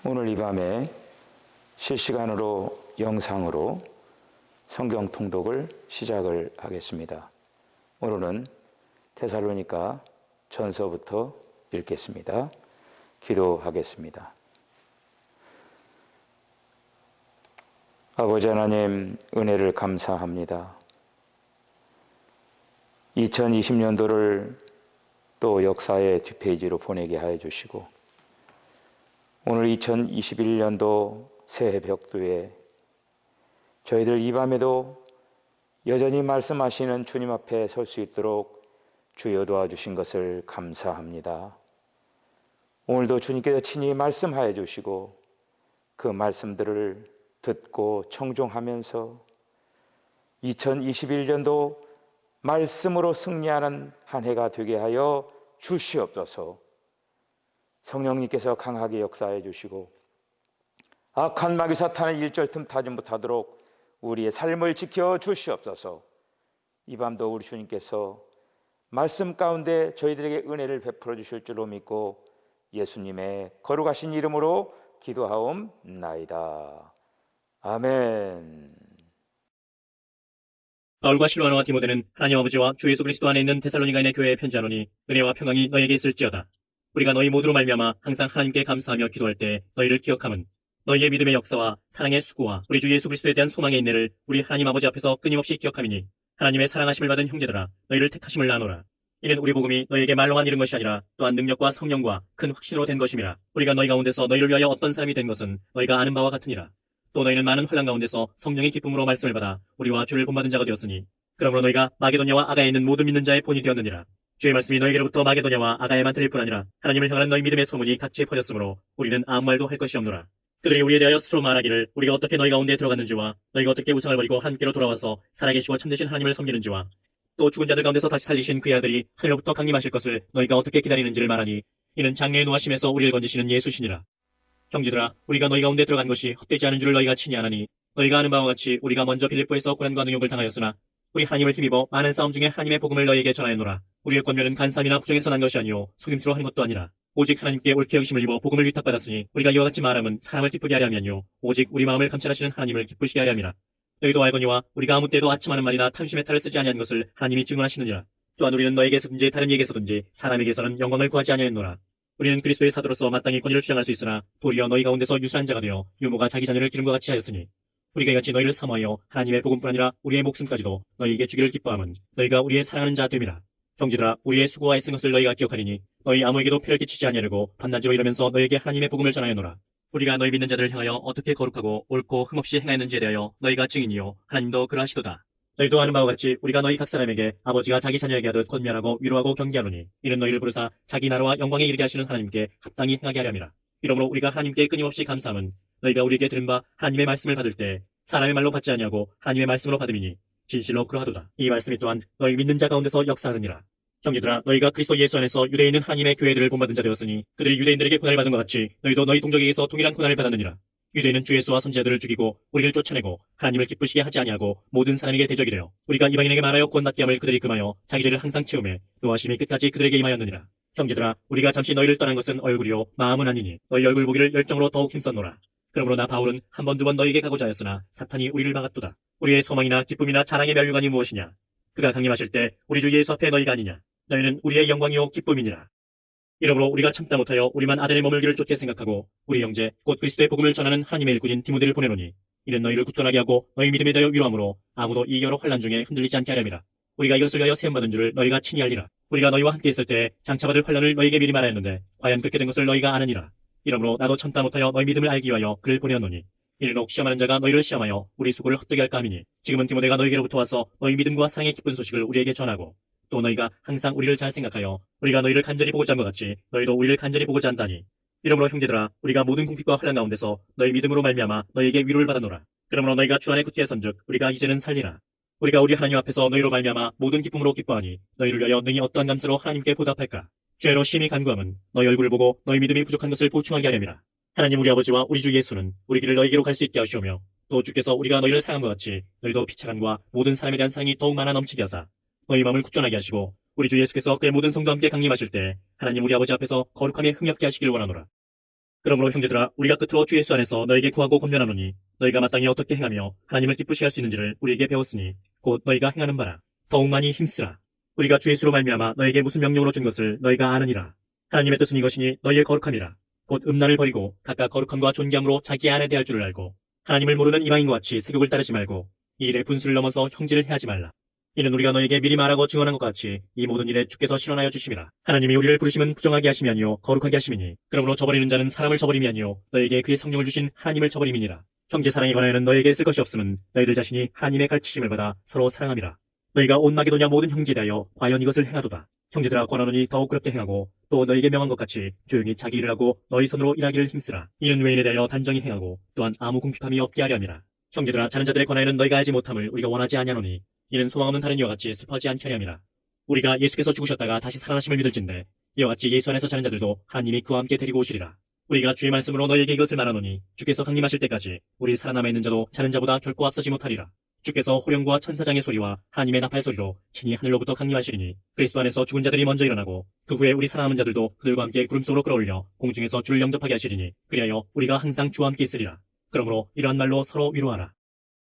오늘 이 밤에 실시간으로 영상으로 성경 통독을 시작을 하겠습니다. 오늘은 데살로니가 전서부터 읽겠습니다. 기도하겠습니다. 아버지 하나님, 은혜를 감사합니다. 2020년도를 또 역사의 뒷페이지로 보내게 하여 주시고, 오늘 2021년도 새해 벽두에 저희들 이 밤에도 여전히 말씀하시는 주님 앞에 설 수 있도록 주여 도와주신 것을 감사합니다. 오늘도 주님께서 친히 말씀하여 주시고 그 말씀들을 듣고 청종하면서 2021년도 말씀으로 승리하는 한 해가 되게 하여 주시옵소서. 성령님께서 강하게 역사해 주시고 악한 마귀 사탄의 일절 틈타지 못하도록 우리의 삶을 지켜 주시옵소서. 이 밤도 우리 주님께서 말씀 가운데 저희들에게 은혜를 베풀어 주실 줄로 믿고 예수님의 거룩하신 이름으로 기도하옵나이다. 아멘. 바울과 실로아나와 디모데는 하나님 아버지와 주 예수 그리스도 안에 있는 데살로니가인의 교회에 편지하노니 은혜와 평강이 너희에게 있을지어다. 우리가 너희 모두로 말미암아 항상 하나님께 감사하며 기도할 때 너희를 기억함은 너희의 믿음의 역사와 사랑의 수고와 우리 주 예수 그리스도에 대한 소망의 인내를 우리 하나님 아버지 앞에서 끊임없이 기억함이니 하나님의 사랑하심을 받은 형제들아 너희를 택하심을 아노라. 이는 우리 복음이 너희에게 말로만 이른 것이 아니라 또한 능력과 성령과 큰 확신으로 된 것임이라. 우리가 너희 가운데서 너희를 위하여 어떤 사람이 된 것은 너희가 아는 바와 같으니라. 또 너희는 많은 환난 가운데서 성령의 기쁨으로 말씀을 받아 우리와 주를 본받은 자가 되었으니 그러므로 너희가 마게도냐와 아가에 있는 모든 믿는 자의 본이 되었느니라. 주의 말씀이 너희에게로부터 마게도냐와 아가에만 들릴 뿐 아니라 하나님을 향하는 너희 믿음의 소문이 각지에 퍼졌으므로 우리는 아무 말도 할 것이 없노라. 그들이 우리에 대하여 스스로 말하기를 우리가 어떻게 너희 가운데 들어갔는지와 너희가 어떻게 우상을 버리고 함께로 돌아와서 살아계시고 참되신 하나님을 섬기는지와 또 죽은 자들 가운데서 다시 살리신 그의 아들이 하늘로부터 강림하실 것을 너희가 어떻게 기다리는지를 말하니 이는 장래의 노하심에서 우리를 건지시는 예수시니라. 형제들아, 우리가 너희 가운데 들어간 것이 헛되지 않은 줄을 너희가 친히 아나니 너희가 아는 바와 같이 우리가 먼저 빌립보에서 고난과 능욕을 당하였으나 우리 하나님을 힘입어 많은 싸움 중에 하나님의 복음을 너희에게 전하였노라. 우리의 권면은 간삼이나 부정에서 난 것이 아니요 속임수로 하는 것도 아니라 오직 하나님께 옳게 여기심을 입어 복음을 위탁받았으니 우리가 이와 같이 말함은 사람을 기쁘게 하려 함이요 오직 우리 마음을 감찰하시는 하나님을 기쁘시게 하려 함이라. 너희도 알거니와 우리가 아무 때도 아첨하는 말이나 탐심의 탈을 쓰지 아니한 것을 하나님이 증언하시느니라. 또한 우리는 너에게서든지 다른 이에게서든지 사람에게서는 영광을 구하지 아니하였노라. 우리는 그리스도의 사도로서 마땅히 권위를 주장할 수 있으나 도리어 너희 가운데서 유수한 자가 되어 유모가 자기 자녀를 기름과 같이 하였으니 우리가 이같이 너희를 사모하여 하나님의 복음뿐 아니라 우리의 목숨까지도 너희에게 주기를 기뻐함은 너희가 우리의 사랑하는 자 됨이라. 형제들아, 우리의 수고와 애쓴 것을 너희가 기억하리니 너희 아무에게도 폐를 끼치지 아니하려고 밤낮으로 일하면서 너희에게 하나님의 복음을 전하였노라. 우리가 너희 믿는 자들을 향하여 어떻게 거룩하고 옳고 흠없이 행하였는지에 대하여 너희가 증인이요 하나님도 그러하시도다. 너희도 아는 바와 같이 우리가 너희 각 사람에게 아버지가 자기 자녀에게 하듯 권면하고 위로하고 경계하노니 이는 너희를 부르사 자기 나라와 영광에 이르게 하시는 하나님께 합당히 행하게 하려 함이라. 이러므로 우리가 하나님께 끊임없이 감사함은 너희가 우리에게 들은 바 하나님의 말씀을 받을 때 사람의 말로 받지 아니하고 하나님의 말씀으로 받음이니 진실로 그러하도다. 이 말씀이 또한 너희 믿는 자 가운데서 역사하느니라. 형제들아, 너희가 그리스도 예수 안에서 유대에 있는 하나님의 교회들을 본받은 자 되었으니 그들이 유대인들에게 고난을 받은 것 같이 너희도 너희 동족에게서 동일한 고난을 받았느니라. 유대인은 주 예수와 선지자들을 죽이고 우리를 쫓아내고 하나님을 기쁘시게 하지 아니하고 모든 사람에게 대적이 되어 우리가 이방인에게 말하여 구원받게 함을 그들이 금하여 자기 죄를 항상 채우매 노하심이 끝까지 그들에게 임하였느니라. 형제들아, 우리가 잠시 너희를 떠난 것은 얼굴이요 마음은 아니니 너희 얼굴 보기를 열정으로 더욱 힘썼노라. 그러므로 나 바울은 한 번 두 번 너희에게 가고자 하였으나 사탄이 우리를 막았도다. 우리의 소망이나 기쁨이나 자랑의 면류관이 무엇이냐? 그가 강림하실 때 우리 주 예수 앞에 너희가 아니냐? 너희는 우리의 영광이요 기쁨이니라. 이러므로 우리가 참다 못하여 우리만 아덴에 머물기를 좋게 생각하고 우리 형제 곧 그리스도의 복음을 전하는 하나님의 일꾼인 디모데를 보내노니 이는 너희를 굳건하게 하고 너희 믿음에 대하여 위로함으로 아무도 이 여러 환난 중에 흔들리지 않게 하렵니다. 우리가 이것을 위하여 세움받은 줄을 너희가 친히 알리라. 우리가 너희와 함께 있을 때 장차받을 환난을 너희에게 미리 말하였는데 과연 그렇게 된 것을 너희가 아느니라. 이러므로 나도 참다 못하여 너희 믿음을 알기 위하여 그를 보내었노니 이는 혹 시험하는 자가 너희를 시험하여 우리 수고를 헛되게 할까 함이니 지금은 디모데가 너희에게로부터 와서 너희 믿음과 사랑의 기쁜 소식을 우리에게 전하고 또 너희가 항상 우리를 잘 생각하여 우리가 너희를 간절히 보고자 한 것 같이 너희도 우리를 간절히 보고자 한다니. 이러므로 형제들아, 우리가 모든 궁핍과 환난 가운데서 너희 믿음으로 말미암아 너희에게 위로를 받아노라. 그러므로 너희가 주 안에 굳게 선즉 우리가 이제는 살리라. 우리가 우리 하나님 앞에서 너희로 말미암아 모든 기쁨으로 기뻐하니 너희를 위하여 능히 어떠한 감사로 하나님께 보답할까. 죄로 심히 간구함은 너희 얼굴을 보고 너희 믿음이 부족한 것을 보충하게 하려니라. 하나님 우리 아버지와 우리 주 예수는 우리 길을 너희에게로 갈 수 있게 하시오며 또 주께서 우리가 너희를 사랑한 것 같이 너희도 피차간과 모든 사람에 대한 사랑이 더욱 많아 넘치게 하사 너희 마음을 굳건하게 하시고 우리 주 예수께서 그의 모든 성도와 함께 강림하실 때 하나님 우리 아버지 앞에서 거룩함에 흥겹게 하시길 원하노라. 그러므로 형제들아, 우리가 끝으로 주 예수 안에서 너에게 구하고 권면하노니 너희가 마땅히 어떻게 행하며 하나님을 기쁘시게 할 수 있는지를 우리에게 배웠으니 곧 너희가 행하는 바라. 더욱 많이 힘쓰라. 우리가 주 예수로 말미암아 너에게 무슨 명령으로 준 것을 너희가 아느니라. 하나님의 뜻은 이것이니 너희의 거룩함이라. 곧 음란을 버리고 각각 거룩함과 존귀함으로 자기 안에 대할 줄을 알고 하나님을 모르는 이방인과 같이 세욕을 따르지 말고 이 일의 분수를 넘어서 형제를 해하지 말라. 이는 우리가 너에게 미리 말하고 증언한 것 같이 이 모든 일에 주께서 실현하여 주심이라. 하나님이 우리를 부르심은 부정하게 하심이 아니요 거룩하게 하심이니 그러므로 저버리는 자는 사람을 저버림이 아니요 너에게 그의 성령을 주신 하나님을 저버림이니라. 형제 사랑에 관하여는 너에게 쓸 것이 없음은 너희들 자신이 하나님의 가르치심을 받아 서로 사랑함이라. 너희가 온 마게도냐 모든 형제에 대하여 과연 이것을 행하도다. 형제들아 권하노니 더욱 그렇게 행하고 또 너희에게 명한 것 같이 조용히 자기 일을 하고 너희 손으로 일하기를 힘쓰라. 이는 외인에 대하여 단정히 행하고 또한 아무 궁핍함이 없게 하려 함이라. 형제들아 자는 자들의 권하에는 너희가 알지 못함을 우리가 원하지 아니하노니 이는 소망 없는 다른 이와 같이 슬퍼하지 않게 하려 함이라. 우리가 예수께서 죽으셨다가 다시 살아나심을 믿을진대 이와 같이 예수 안에서 자는 자들도 하나님이 그와 함께 데리고 오시리라. 우리가 주의 말씀으로 너희에게 이것을 말하노니 주께서 강림하실 때까지 우리 살아남아 있는 자도 자는 자보다 결코 앞서지 못하리라. 주께서 호령과 천사장의 소리와 하나님의 나팔 소리로 친히 하늘로부터 강림하시리니 그리스도 안에서 죽은 자들이 먼저 일어나고 그 후에 우리 살아남은 자들도 그들과 함께 구름 속으로 끌어올려 공중에서 주를 영접하게 하시리니 그리하여 우리가 항상 주와 함께 있으리라. 그러므로 이러한 말로 서로 위로하라.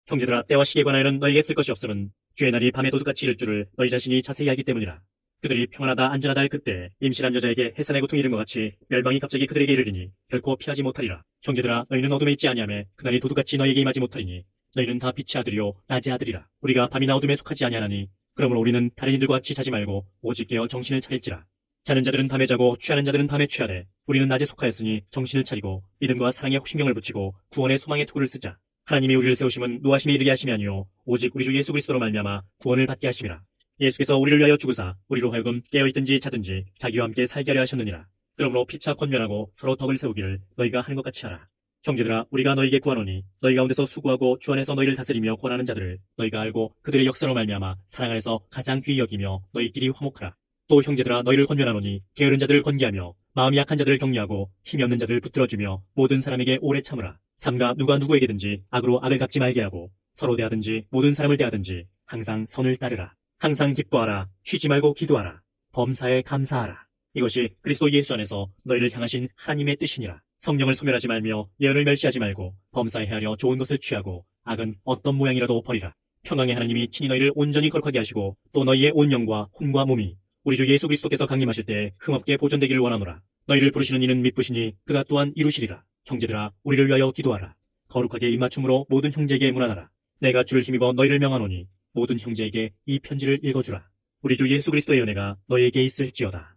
형제들아 때와 시기에 관하여는 너희에게 쓸 것이 없음은 주의 날이 밤에 도둑같이 이를 줄을 너희 자신이 자세히 알기 때문이라. 그들이 평안하다 안전하다 할 그때 임실한 여자에게 해산의 고통이 이른 것 같이 멸망이 갑자기 그들에게 이르리니 결코 피하지 못하리라. 형제들아 너희는 어둠에 있지 아니하며 그날이 도둑같이 너희에게 임하지 못하리니 너희는 다 빛의 아들이요 낮의 아들이라. 우리가 밤이나 어둠에 속하지 아니하나니 그러므로 우리는 다른 이들과 같이 자지 말고 오직 깨어 정신을 차릴지라. 자는 자들은 밤에 자고 취하는 자들은 밤에 취하되 우리는 낮에 속하였으니 정신을 차리고 믿음과 사랑에 혹신경을 붙이고 구원의 소망의 투구를 쓰자. 하나님이 우리를 세우심은 노하심에 이르게 하심이 아니요 오직 우리 주 예수 그리스도로 말미암아 구원을 받게 하심이라. 예수께서 우리를 위하여 죽으사 우리로 하여금 깨어있든지 자든지 자기와 함께 살게 하려 하셨느니라. 그러므로 피차 권면하고 서로 덕을 세우기를 너희가 하는 것 같이 하라. 형제들아 우리가 너희에게 구하노니 너희 가운데서 수고하고 주 안에서 너희를 다스리며 권하는 자들을 너희가 알고 그들의 역사로 말미암아 사랑 안에서 가장 귀히 여기며 너희끼리 화목하라. 또 형제들아 너희를 권면하노니 게으른 자들을 건기하며 마음이 약한 자들을 격려하고 힘이 없는 자들을 붙들어주며 모든 사람에게 오래 참으라. 삼가 누가 누구에게든지 악으로 악을 갚지 말게 하고 서로 대하든지 모든 사람을 대하든지 항상 선을 따르라. 항상 기뻐하라. 쉬지 말고 기도하라. 범사에 감사하라. 이것이 그리스도 예수 안에서 너희를 향하신 하나님의 뜻이니라. 성령을 소멸하지 말며 예언을 멸시하지 말고 범사에 헤아려 좋은 것을 취하고 악은 어떤 모양이라도 버리라. 평강의 하나님이 친히 너희를 온전히 거룩하게 하시고 또 너희의 온 영과 혼과 몸이 우리 주 예수 그리스도께서 강림하실 때 흠없게 보존되기를 원하노라. 너희를 부르시는 이는 미쁘시니 그가 또한 이루시리라. 형제들아 우리를 위하여 기도하라. 거룩하게 입맞춤으로 모든 형제에게 문안하라. 내가 주를 힘입어 너희를 명하노니 모든 형제에게 이 편지를 읽어주라. 우리 주 예수 그리스도의 은혜가 너희에게 있을지어다.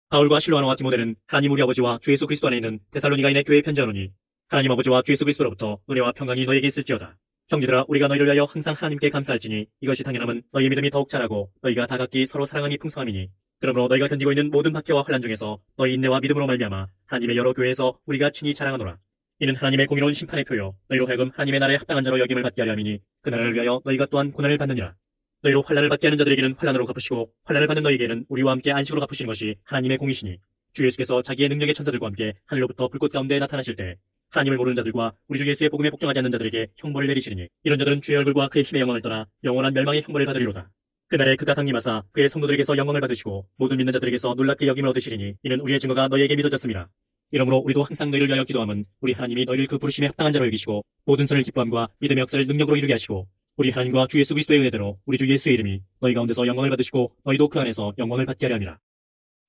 바울과 실로아노와 디모데는 하나님 우리 아버지와 주 예수 그리스도 안에 있는 데살로니가인의 교회에 편지하노니 하나님 아버지와 주 예수 그리스도로부터 은혜와 평강이 너희에게 있을지어다. 형제들아 우리가 너희를 위하여 항상 하나님께 감사할지니 이것이 당연함은 너희의 믿음이 더욱 자라고 너희가 다 각기 서로 사랑함이 풍성함이니 그러므로 너희가 견디고 있는 모든 박해와 환난 중에서 너희 인내와 믿음으로 말미암아 하나님의 여러 교회에서 우리가 친히 자랑하노라. 이는 하나님의 공의로운 심판의 표요 너희로 하여금 하나님의 나라에 합당한 자로 여김을 받게 하려 함이니 그 나라를 위하여 너희가 또한 고난을 받느니라. 너희로 환난을 받게 하는 자들에게는 환난으로 갚으시고 환난을 받는 너희에게는 우리와 함께 안식으로 갚으시는 것이 하나님의 공이시니 주 예수께서 자기의 능력의 천사들과 함께 하늘로부터 불꽃 가운데 나타나실 때 하나님을 모르는 자들과 우리 주 예수의 복음에 복종하지 않는 자들에게 형벌을 내리시리니 이런 자들은 주의 얼굴과 그의 힘의 영광을 떠나 영원한 멸망의 형벌을 받으리로다. 그날에 그가 강림하사 그의 성도들에게서 영광을 받으시고 모든 믿는 자들에게서 놀랍게 여김을 얻으시리니 이는 우리의 증거가 너희에게 믿어졌습니다. 이러므로 우리도 항상 너희를 위하여 기도함은 우리 하나님이 너희를 그 부르심에 합당한 자로 여기시고 모든 선을 기뻐함과 믿음의 역사를 능력으로 이루게 하시고 우리 하나님과 주 예수 그리스도의 은혜대로 우리 주 예수의 이름이 너희 가운데서 영광을 받으시고 너희도 그 안에서 영광을 받게 하려 함이라.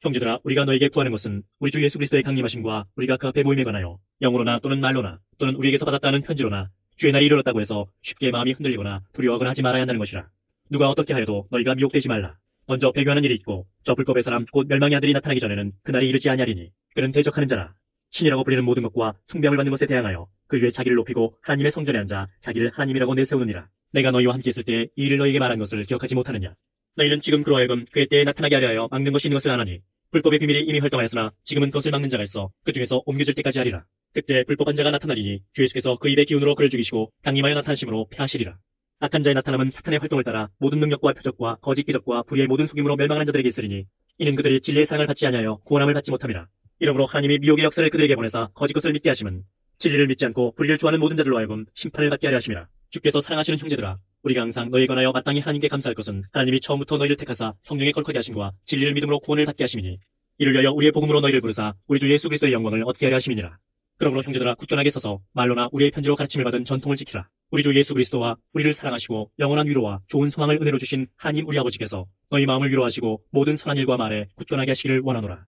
형제들아 우리가 너희에게 구하는 것은 우리 주 예수 그리스도의 강림하심과 우리가 그 앞에 모임에 관하여 영으로나 또는 말로나 또는 우리에게서 받았다는 편지로나 주의 날이 이르렀다고 해서 쉽게 마음이 흔들리거나 두려워하거나 하지 말아야 한다는 것이라. 누가 어떻게 하여도 너희가 미혹되지 말라. 먼저 배교하는 일이 있고 저 불법의 사람 곧 멸망의 아들이 나타나기 전에는 그날이 이르지 아니하리니 그는 대적하는 자라. 신이라고 불리는 모든 것과 숭배함을 받는 것에 대항하여 그 위에 자기를 높이고 하나님의 성전에 앉아 자기를 하나님이라고 내세우느니라. 내가 너희와 함께 있을 때 이 일을 너희에게 말한 것을 기억하지 못하느냐. 너희는 지금 그로 하여금 그의 때에 나타나게 하려 하여 막는 것이 있는 것을 아나니 불법의 비밀이 이미 활동하였으나 지금은 그것을 막는 자가 있어 그 중에서 옮겨질 때까지 하리라. 그때 불법한 자가 나타나리니 주 예수께서 그 입의 기운으로 그를 죽이시고 강림하여 나타나심으로 패하시리라. 악한 자의 나타남은 사탄의 활동을 따라 모든 능력과 표적과 거짓 기적과 불의의 모든 속임으로 멸망하는 자들에게 있으리니 이는 그들이 진리의 사랑을 받지 아니하여 구원함을 받지 못함이라. 이러므로 하나님이 미혹의 역사를 그들에게 보내사 거짓 것을 믿게 하심은 진리를 믿지 않고 불의를 좋아하는 모든 자들로 하여금 심판을 받게 하려 하심이라. 주께서 사랑하시는 형제들아 우리가 항상 너희에 관하여 마땅히 하나님께 감사할 것은 하나님이 처음부터 너희를 택하사 성령의 거룩하게 하심과 진리를 믿음으로 구원을 받게 하심이니 이를 위하여 우리의 복음으로 너희를 부르사 우리 주 예수 그리스도의 영광을 얻게 하려 하심이니라. 그러므로 형제들아 굳건하게 서서 말로나 우리의 편지로 가르침을 받은 전통을 지키라. 우리 주 예수 그리스도와 우리를 사랑하시고 영원한 위로와 좋은 소망을 은혜로 주신 하나님 우리 아버지께서 너희 마음을 위로하시고 모든 선한 일과 말에 굳건하게 하시기를 원하노라.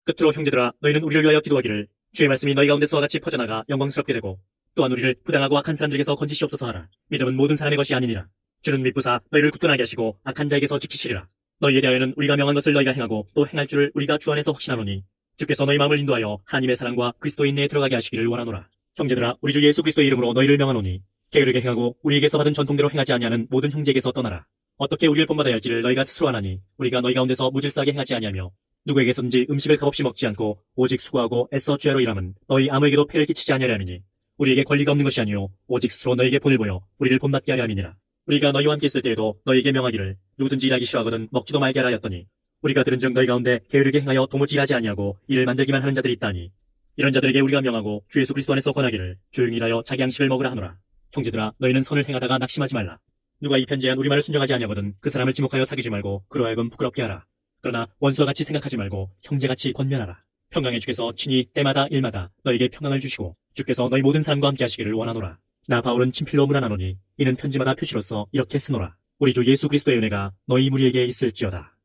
끝으로 형제들아 너희는 우리를 위하여 기도하기를 주의 말씀이 너희 가운데서와 같이 퍼져나가 영광스럽게 되고 또한 우리를 부당하고 악한 사람들에게서 건지시옵소서 하라. 믿음은 모든 사람의 것이 아니니라. 주는 믿부사 너희를 굳건하게 하시고 악한 자에게서 지키시리라. 너희에 대하여는 우리가 명한 것을 너희가 행하고 또 행할 줄을 우리가 주 안에서 확신하노니 주께서 너희 마음을 인도하여 하나님의 사랑과 그리스도인 내에 들어가게 하시기를 원하노라. 형제들아 우리 주 예수 그리스도의 이름으로 너희를 명하노니 게으르게 행하고 우리에게서 받은 전통대로 행하지 아니하는 모든 형제에게서 떠나라. 어떻게 우리를 본받아야 할지를 너희가 스스로 아나니 우리가 너희 가운데서 무질서하게 행하지 아니하며 누구에게선지 음식을 값없이 먹지 않고 오직 수고하고 애써 주야로 일함은 너희 아무에게도 폐를 끼치지 아니하려 함이니 우리에게 권리가 없는 것이 아니요 오직 스스로 너희에게 본을 보여 우리를 본받게 하려 함이니라. 우리가 너희와 함께 있을 때에도 너희에게 명하기를 누구든지 일하기 싫어하거든 먹지도 말게 하라 하였더니 우리가 들은즉 너희 가운데 게으르게 행하여 도무지 일하지 아니하고 일을 만들기만 하는 자들이 있다니 이런 자들에게 우리가 명하고 주 예수 그리스도 안에서 권하기를 조용히 일하여 자기 양식을 먹으라 하노라. 형제들아 너희는 선을 행하다가 낙심하지 말라. 누가 이 편지한 우리 말을 순종하지 아니하거든 그 사람을 지목하여 사귀지 말고 그로 하여금 부끄럽게 하라. 그러나 원수와 같이 생각하지 말고 형제같이 권면하라. 평강의 주께서 친히 때마다 일마다 너희에게 평강을 주시고 주께서 너희 모든 사람과 함께 하시기를 원하노라. 나 바울은 친필로 문안하노니 이는 편지마다 표시로서 이렇게 쓰노라. 우리 주 예수 그리스도의 은혜가 너희 무리에게 있을지어다.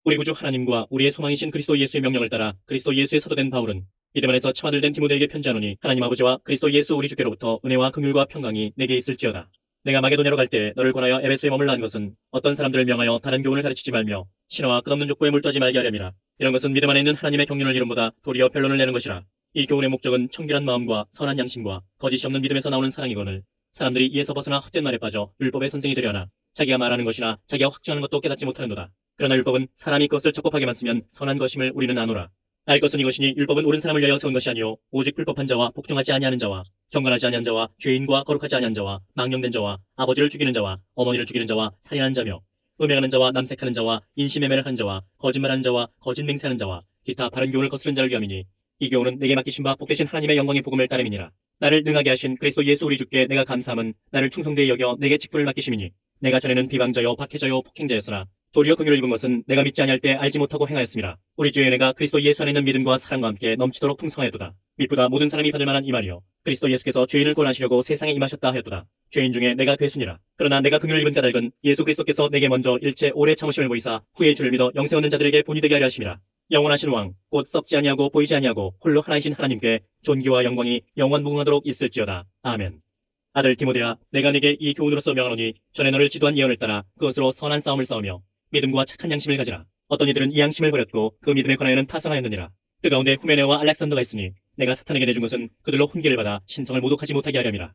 우리 구주 하나님과 우리의 소망이신 그리스도 예수의 명령을 따라 그리스도 예수의 사도된 바울은 믿음 안에서 참 아들 된 디모데에게 편지하노니 하나님 아버지와 그리스도 예수 우리 주께로부터 은혜와 긍휼과 평강이 내게 있을지어다. 내가 마게도냐로 갈 때 너를 권하여 에베소에 머물라 한 것은 어떤 사람들을 명하여 다른 교훈을 가르치지 말며 신화와 끝없는 족보에 물떠지 말게 하렴이라. 이런 것은 믿음 안에 있는 하나님의 경륜을 이름보다 도리어 변론을 내는 것이라. 이 교훈의 목적은 청결한 마음과 선한 양심과 거짓이 없는 믿음에서 나오는 사랑이거늘 사람들이 이에서 벗어나 헛된 말에 빠져 율법의 선생이 되려 하나 자기가 말하는 것이나 자기가 확증하는 것도 깨닫지 못하는도다. 그러나 율법은 사람이 그것을 적법하게만 쓰면 선한 것임을 우리는 아노라. 알 것은 이것이니 율법은 옳은 사람을 위하여 세운 것이 아니요 오직 불법한 자와 복종하지 아니하는 자와 경건하지 아니한 자와 죄인과 거룩하지 아니한 자와 망령된 자와 아버지를 죽이는 자와 어머니를 죽이는 자와 살인하는 자며 음행하는 자와 남색하는 자와 인신매매를 하는 자와 거짓말하는 자와 거짓 맹세하는 자와 기타 바른 교훈을 거스른 자를 위함이니 이 교훈은 내게 맡기신 바 복되신 하나님의 영광의 복음을 따름이니라. 나를 능하게 하신 그리스도 예수 우리 주께 내가 감사함은 나를 충성되이 여겨 내게 직분을 맡기심이니 내가 전에는 비방자요 박해자요 폭행자였으나 도리어 긍휼을 입은 것은 내가 믿지 아니할 때 알지 못하고 행하였음이라. 우리 주의 은혜가 그리스도 예수 안에 있는 믿음과 사랑과 함께 넘치도록 풍성하였도다. 믿보다 모든 사람이 받을 만한 이 말이요 그리스도 예수께서 죄인을 구원하시려고 세상에 임하셨다 하였도다. 죄인 중에 내가 괴순이라. 그러나 내가 긍휼을 입은 까닭은 예수 그리스도께서 내게 먼저 일체 오래 참으심을 보이사 후에 주를 믿어 영생 얻는 자들에게 본이 되게 하려 하심이라. 영원하신 왕 곧 썩지 아니하고 보이지 아니하고 홀로 하나이신 하나님께 존귀와 영광이 영원 무궁하도록 있을지어다. 아멘. 아들 디모데야 내가 네게 이 교훈으로서 명하노니 전에 너를 지도한 예언을 따라 그것으로 선한 싸움을 싸우며 믿음과 착한 양심을 가지라. 어떤 이들은 이 양심을 버렸고 그 믿음에 관하여는 파산하였느니라. 그 가운데 후메네와 알렉산더가 있으니 내가 사탄에게 내준 것은 그들로 훈계를 받아 신성을 모독하지 못하게 하렴이라.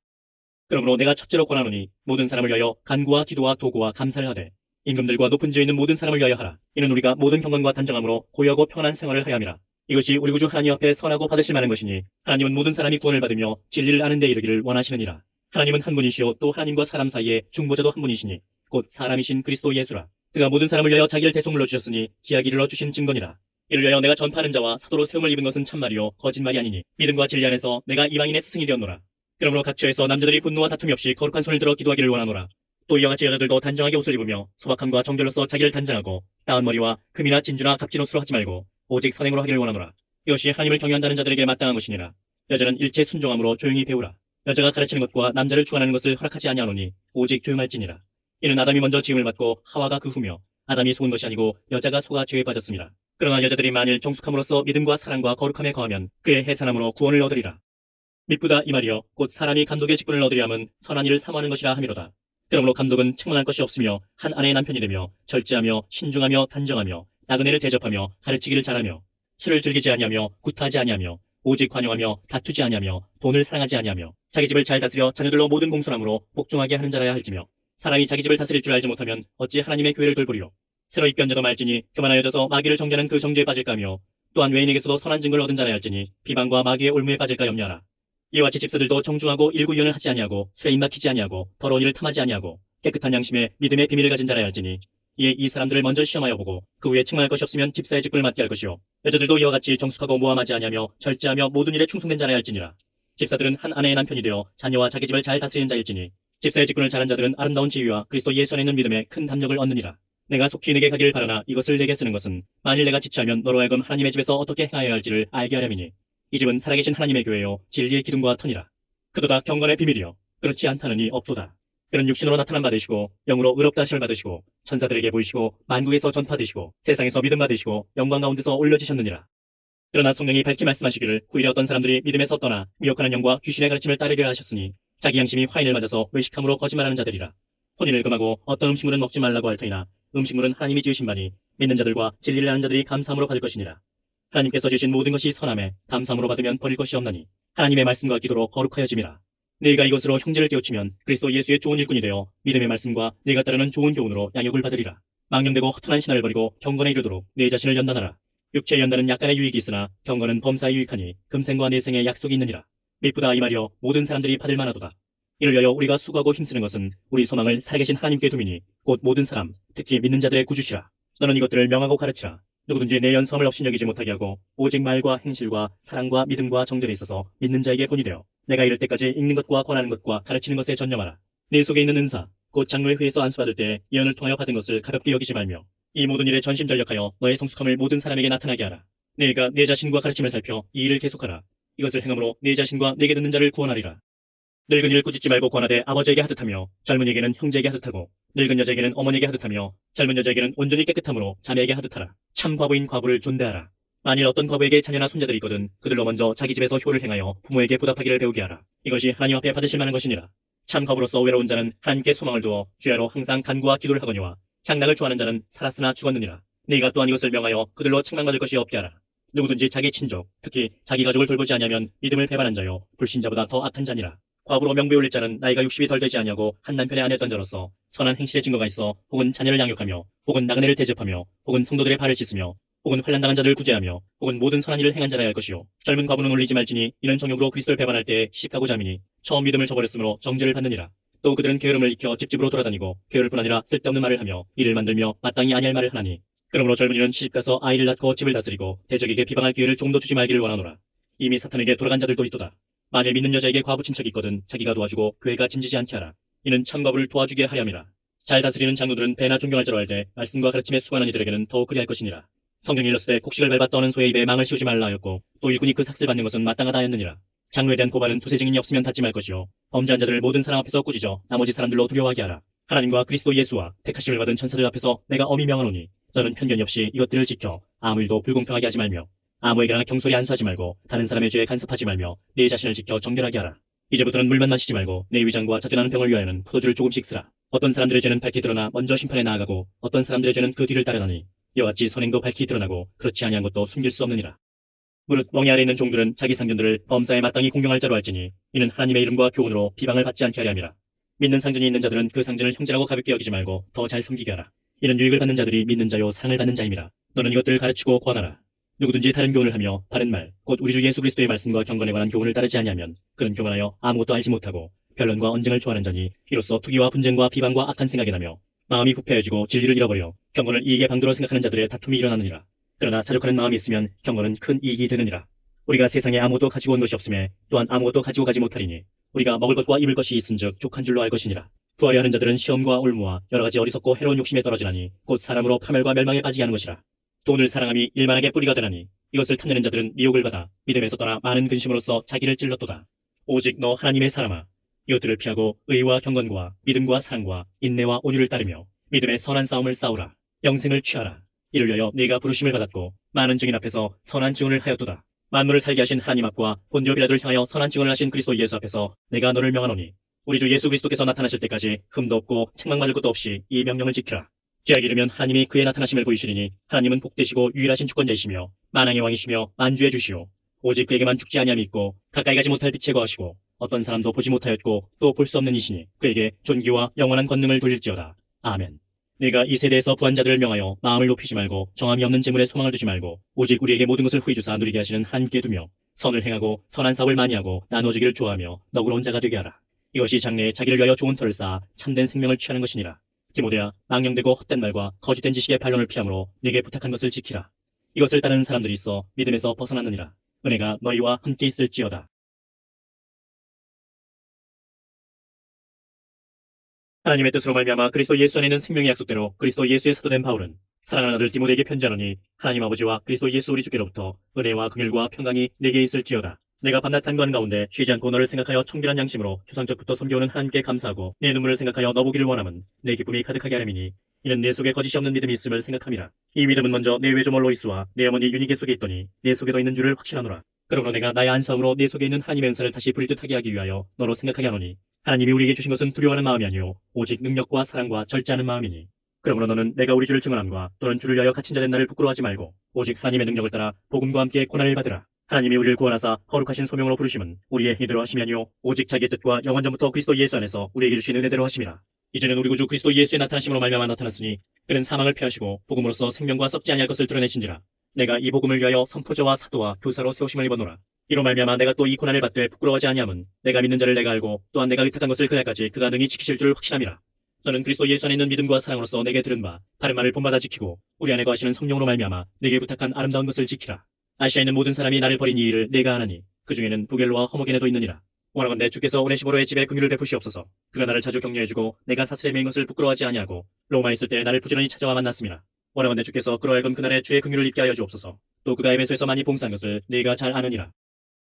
그러므로 내가 첫째로 권하노니 모든 사람을 위하여 간구와 기도와 도구와 감사를 하되 임금들과 높은 지에 있는 모든 사람을 위하여 하라. 이는 우리가 모든 경건과 단정함으로 고요하고 평안한 생활을 하여 함이라. 이것이 우리 구주 하나님 앞에 선하고 받으실 만한 것이니 하나님은 모든 사람이 구원을 받으며 진리를 아는 데 이르기를 원하시느니라. 하나님은 한 분이시요 또 하나님과 사람 사이에 중보자도 한 분이시니 곧 사람이신 그리스도 예수라. 그가 모든 사람을 위하여 자기를 대속물로 주셨으니 기약이 이르러 주신 증거니라. 이를 위하여 내가 전파하는 자와 사도로 세움을 입은 것은 참말이요 거짓말이 아니니 믿음과 진리 안에서 내가 이방인의 스승이 되었노라. 그러므로 각처에서 남자들이 분노와 다툼이 없이 거룩한 손을 들어 기도하기를 원하노라. 또 이와 같이 여자들도 단정하게 옷을 입으며 소박함과 정결로서 자기를 단장하고 따은 머리와 금이나 진주나 값진 옷으로 하지 말고 오직 선행으로 하기를 원하노라. 이것이 하나님을 경외한다는 자들에게 마땅한 것이니라. 여자는 일체 순종함으로 조용히 배우라. 여자가 가르치는 것과 남자를 주관하는 것을 허락하지 아니하노니 오직 조용할지니라. 이는 아담이 먼저 지음을 받고 하와가 그 후며 아담이 속은 것이 아니고 여자가 속아 죄에 빠졌습니다. 그러나 여자들이 만일 정숙함으로써 믿음과 사랑과 거룩함에 거하면 그의 해산함으로 구원을 얻으리라. 믿보다 이 말이여 곧 사람이 감독의 직분을 얻으려 함은 선한 일을 사모하는 것이라 함이로다. 그러므로 감독은 책망할 것이 없으며 한 아내의 남편이 되며 절제하며 신중하며 단정하며 나그네를 대접하며 가르치기를 잘하며 술을 즐기지 아니하며 구타하지 아니하며 오직 관용하며 다투지 아니하며 돈을 사랑하지 아니하며 자기 집을 잘 다스려 자녀들로 모든 공손함으로 복종하게 하는 자라야 할지며 사람이 자기 집을 다스릴 줄 알지 못하면 어찌 하나님의 교회를 돌보리요. 새로 입견 자도 말지니 교만하여져서 마귀를 정죄하는 그 정죄에 빠질까며 또한 외인에게서도 선한 증거를 얻은 자라야 할지니 비방과 마귀의 올무에 빠질까 염려하라. 이와 같이 집사들도 정중하고 일구이언을 하지 아니하고 술에 입막히지 아니하고 더러운 일을 탐하지 아니하고 깨끗한 양심에 믿음의 비밀을 가진 자라야 할지니 이에 이 사람들을 먼저 시험하여 보고 그 후에 책망할 것이 없으면 집사의 직분을 맡게 할 것이요 여자들도 이와 같이 정숙하고 모함하지 아니하며 절제하며 모든 일에 충성된 자라야 할지니라. 집사들은 한 아내의 남편이 되어 자녀와 자기 집을 잘 다스리는 자일지니 집사의 직분을 잘한 자들은 아름다운 지위와 그리스도 예수 안에 있는 믿음에 큰 담력을 얻느니라. 내가 속히 내게 가기를 바라나 이것을 내게 쓰는 것은 만일 내가 지체하면 너로 하여금 하나님의 집에서 어떻게 행하여야 할지를 알게 하려니니 이 집은 살아계신 하나님의 교회요 진리의 기둥과 터니라. 그도다 경건의 비밀이요 그렇지 않다는 이 없도다. 그는 육신으로 나타난 바 되시고 영으로 의롭다 하심을 받으시고 천사들에게 보이시고 만국에서 전파되시고 세상에서 믿음 받으시고 영광 가운데서 올려지셨느니라. 그러나 성령이 밝히 말씀하시기를 후일에 어떤 사람들이 믿음에서 떠나 미혹하는 영과 귀신의 가르침을 따르려 하셨으니 자기 양심이 화인을 맞아서 외식함으로 거짓말하는 자들이라. 혼인을 금하고 어떤 음식물은 먹지 말라고 할 터이나 음식물은 하나님이 지으신 바니 믿는 자들과 진리를 아는 자들이 감사함으로 받을 것이니라. 하나님께서 지으신 모든 것이 선함에 감사함으로 받으면 버릴 것이 없나니 하나님의 말씀과 기도로 거룩하여짐이라. 네가 이것으로 형제를 깨우치면 그리스도 예수의 좋은 일꾼이 되어 믿음의 말씀과 네가 따르는 좋은 교훈으로 양육을 받으리라. 망령되고 허탄한 신화를 버리고 경건에 이르도록 네 자신을 연단하라. 육체의 연단은 약간의 유익이 있으나 경건은 범사에 유익하니 금생과 내생의 약속이 있느니라. 미쁘다 이 말이여 모든 사람들이 받을 만하도다. 이를 위하여 우리가 수고하고 힘쓰는 것은 우리 소망을 살아계신 하나님께 두미니 곧 모든 사람 특히 믿는 자들의 구주시라. 너는 이것들을 명하고 가르치라. 누구든지 내 연수함을 없이 여기지 못하게 하고 오직 말과 행실과 사랑과 믿음과 정절에 있어서 믿는 자에게 본이 되어 내가 이를 때까지 읽는 것과 권하는 것과 가르치는 것에 전념하라. 네 속에 있는 은사 곧 장로의 회에서 안수받을 때 예언을 통하여 받은 것을 가볍게 여기지 말며 이 모든 일에 전심전력하여 너의 성숙함을 모든 사람에게 나타나게 하라. 네가 내 자신과 가르침을 살펴 이 일을 계속하라. 이것을 행함으로 네 자신과 내게 듣는 자를 구원하리라. 늙은 이를 꾸짖지 말고 권하되 아버지에게 하듯하며 젊은이에게는 형제에게 하듯하고 늙은 여자에게는 어머니에게 하듯하며 젊은 여자에게는 온전히 깨끗함으로 자매에게 하듯하라. 참 과부인 과부를 존대하라. 만일 어떤 과부에게 자녀나 손자들이 있거든 그들로 먼저 자기 집에서 효를 행하여 부모에게 보답하기를 배우게 하라. 이것이 하나님 앞에 받으실 만한 것이니라. 참 과부로서 외로운 자는 하나님께 소망을 두어 주야로 항상 간구와 기도를 하거니와 향락을 좋아하는 자는 살았으나 죽었느니라. 네가 또한 이것을 명하여 그들로 책망받을 것이 없게 하라. 누구든지 자기 친족 특히 자기 가족을 돌보지 아니하면 믿음을 배반한 자요 불신자보다 더 악한 자니라. 과부로 명배 올릴 자는 나이가 60이 덜 되지 아니하고 한 남편의 아내였던 자로서 선한 행실의 증거가 있어 혹은 자녀를 양육하며 혹은 나그네를 대접하며 혹은 성도들의 발을 씻으며 혹은 환난당한 자들을 구제하며 혹은 모든 선한 일을 행한 자라야 할 것이요 젊은 과부는 올리지 말지니 이는 정욕으로 그리스도를 배반할 때에 시집가고 자미니 처음 믿음을 저버렸으므로 정죄를 받느니라. 또 그들은 게으름을 익혀 집집으로 돌아다니고 게으를 뿐 아니라 쓸데없는 말을 하며 일을 만들며 마땅히 아니할 말을 하나니 그러므로 젊은이는 시집가서 아이를 낳고 집을 다스리고 대적에게 비방할 기회를 조금도 주지 말기를 원하노라. 이미 사탄에게 돌아간 자들도 있도다. 만일 믿는 여자에게 과부 친척이 있거든 자기가 도와주고 교회가 짐지지 않게 하라. 이는 참 과부를 도와주게 하렴이라. 잘 다스리는 장로들은 배나 존경할 자로 알되 말씀과 가르침에 수고하는 이들에게는 더욱 그리할 것이니라. 성경이 일렀을 때 곡식을 밟아 떠는 소의 입에 망을 씌우지 말라 하였고 또 일꾼이 그 삭슬 받는 것은 마땅하다 하였느니라. 장로에 대한 고발은 두세 증인이 없으면 닫지 말 것이요 범죄한 자들을 모든 사람 앞에서 꾸짖어 나머지 사람들로 두려워하게 하라. 하나님과 그리스도 예수와 택하심을 받은 천사들 앞에서 내가 엄히 명하노니 너는 편견이 없이 이것들을 지켜 아무 일도 불공평하게 하지 말며 아무에게나 경솔히 안수하지 말고 다른 사람의 죄에 간섭하지 말며 네 자신을 지켜 정결하게 하라. 이제부터는 물만 마시지 말고 내 위장과 자주나는 병을 위하여는 포도주를 조금씩 쓰라. 어떤 사람들의 죄는 밝히 드러나 먼저 심판에 나아가고 어떤 사람들의 죄는 그 뒤를 따르나니 이와 같이 선행도 밝히 드러나고 그렇지 아니한 것도 숨길 수 없느니라. 무릇 멍에 아래 있는 종들은 자기 상견들을 범사에 마땅히 공경할 자로 할지니 이는 하나님의 이름과 교훈으로 비방을 받지 않게 하려 함이라. 믿는 상전이 있는 자들은 그 상전을 형제라고 가볍게 여기지 말고 더 잘 섬기게 하라. 이는 유익을 받는 자들이 믿는 자요 상을 받는 자임이라. 너는 이것들을 가르치고 권하라. 누구든지 다른 교훈을 하며 바른 말, 곧 우리 주 예수 그리스도의 말씀과 경건에 관한 교훈을 따르지 아니하면 그는 교만하여 아무것도 알지 못하고 변론과 언쟁을 좋아하는 자니 이로써 투기와 분쟁과 비방과 악한 생각이 나며 마음이 부패해지고 진리를 잃어버려 경건을 이익의 방도로 생각하는 자들의 다툼이 일어나느니라. 그러나 자족하는 마음이 있으면 경건은 큰 이익이 되느니라. 우리가 세상에 아무것도 가지고 온 것이 없음에 또한 아무것도 가지고 가지 못하리니 우리가 먹을 것과 입을 것이 있은즉 족한 줄로 알 것이니라. 구하려 하는 자들은 시험과 올무와 여러 가지 어리석고 해로운 욕심에 떨어지나니 곧 사람으로 파멸과 멸망에 빠지게 하는 것이라. 돈을 사랑함이 일만하게 뿌리가 되나니 이것을 탐내는 자들은 미혹을 받아 믿음에서 떠나 많은 근심으로써 자기를 찔렀도다. 오직 너 하나님의 사람아 이것들을 피하고 의와 경건과 믿음과 사랑과 인내와 온유를 따르며 믿음의 선한 싸움을 싸우라. 영생을 취하라. 이를 위하여 네가 부르심을 받았고 많은 증인 앞에서 선한 증언을 하였도다. 만물을 살게 하신 하나님 앞과 본디오 빌라도를 향하여 선한 증언을 하신 그리스도 예수 앞에서 내가 너를 명하노니 우리 주 예수 그리스도께서 나타나실 때까지 흠도 없고 책망받을 것도 없이 이 명령을 지키라. 기약이 이르면 하나님이 그의 나타나심을 보이시리니 하나님은 복되시고 유일하신 주권자이시며 만왕의 왕이시며 만주의 주시오. 오직 그에게만 죽지 아니함이 있고 가까이 가지 못할 빛에 거하시고 어떤 사람도 보지 못하였고 또 볼 수 없는 이시니 그에게 존귀와 영원한 권능을 돌릴지어다. 아멘. 네가 이 세대에서 부한 자들을 명하여 마음을 높이지 말고 정함이 없는 재물에 소망을 두지 말고 오직 우리에게 모든 것을 후히 주사 누리게 하시는 하나님께 두며 선을 행하고 선한 사업을 많이 하고 나눠주기를 좋아하며 너그러운 자가 되게 하라. 이것이 장래에 자기를 위하여 좋은 터를 쌓아 참된 생명을 취하는 것이니라. 디모데야, 망령되고 헛된 말과 거짓된 지식의 반론을 피함으로 네게 부탁한 것을 지키라. 이것을 따르는 사람들이 있어 믿음에서 벗어났느니라. 은혜가 너희와 함께 있을지어다. 하나님의 뜻으로 말미암아 그리스도 예수 안에 있는 생명의 약속대로 그리스도 예수의 사도된 바울은 사랑하는 아들 디모데에게 편지하노니 하나님 아버지와 그리스도 예수 우리 주께로부터 은혜와 긍휼과 평강이 내게 있을지어다. 내가 밤낮 간구하는 가운데 쉬지 않고 너를 생각하여 청결한 양심으로 조상적부터 섬겨오는 하나님께 감사하고 내 눈물을 생각하여 너 보기를 원함은 내 기쁨이 가득하게 하려니니 이는 내 속에 거짓이 없는 믿음이 있음을 생각함이라. 이 믿음은 먼저 내 외조모 로이스와 내 어머니 유니게 속에 있더니 내 속에도 있는 줄을 확신하노라. 그러므로 내가 나의 안사함으로 내 속에 있는 하나님의 은사를 다시 불뜻하게 하기 위하여 너로 생각하게 하노니 하나님이 우리에게 주신 것은 두려워하는 마음이 아니요 오직 능력과 사랑과 절제하는 마음이니. 그러므로 너는 내가 우리 주를 증언함과 또는 주를 위하여 갇힌 자 된 나를 부끄러워하지 말고 오직 하나님의 능력을 따라 복음과 함께 고난을 받으라. 하나님이 우리를 구원하사 거룩하신 소명으로 부르심은 우리의 힘대로 하심이 아니요 오직 자기의 뜻과 영원 전부터 그리스도 예수 안에서 우리에게 주신 은혜대로 하심이라. 이제는 우리 구주 그리스도 예수의 나타나심으로 말미암아 나타났으니 그는 사망을 피하시고 복음으로써 생명과 썩지 아니할 것을 드러내신지라. 내가 이 복음을 위하여 선포자와 사도와 교사로 세우심을 입었노라. 이로 말미암아 내가 또 이 고난을 받되 부끄러워하지 아니함은 내가 믿는 자를 내가 알고 또한 내가 의탁한 것을 그날까지 그가 능히 지키실 줄 확신함이라. 너는 그리스도 예수 안에 있는 믿음과 사랑으로서 내게 들은 바 바른 말을 본받아 지키고 우리 안에 거하시는 성령으로 말미암아 내게 부탁한 아름다운 것을 지키라. 아시아에 있는 모든 사람이 나를 버린 이 일을 내가 아나니 그 중에는 부겔로와 허모게네도 있느니라. 원하건대 주께서 오네시모로의 집에 긍휼을 베푸시옵소서. 그가 나를 자주 격려해주고 내가 사슬에 매인 것을 부끄러워하지 아니하고 로마에 있을 때 나를 부지런히 찾아와 만났습니다. 원하건대 주께서 그로 하여금 그날에 주의 긍휼을 입게 하여 주옵소서. 또 그가 에베소에서 많이 봉사한 것을 네가 잘 아느니라.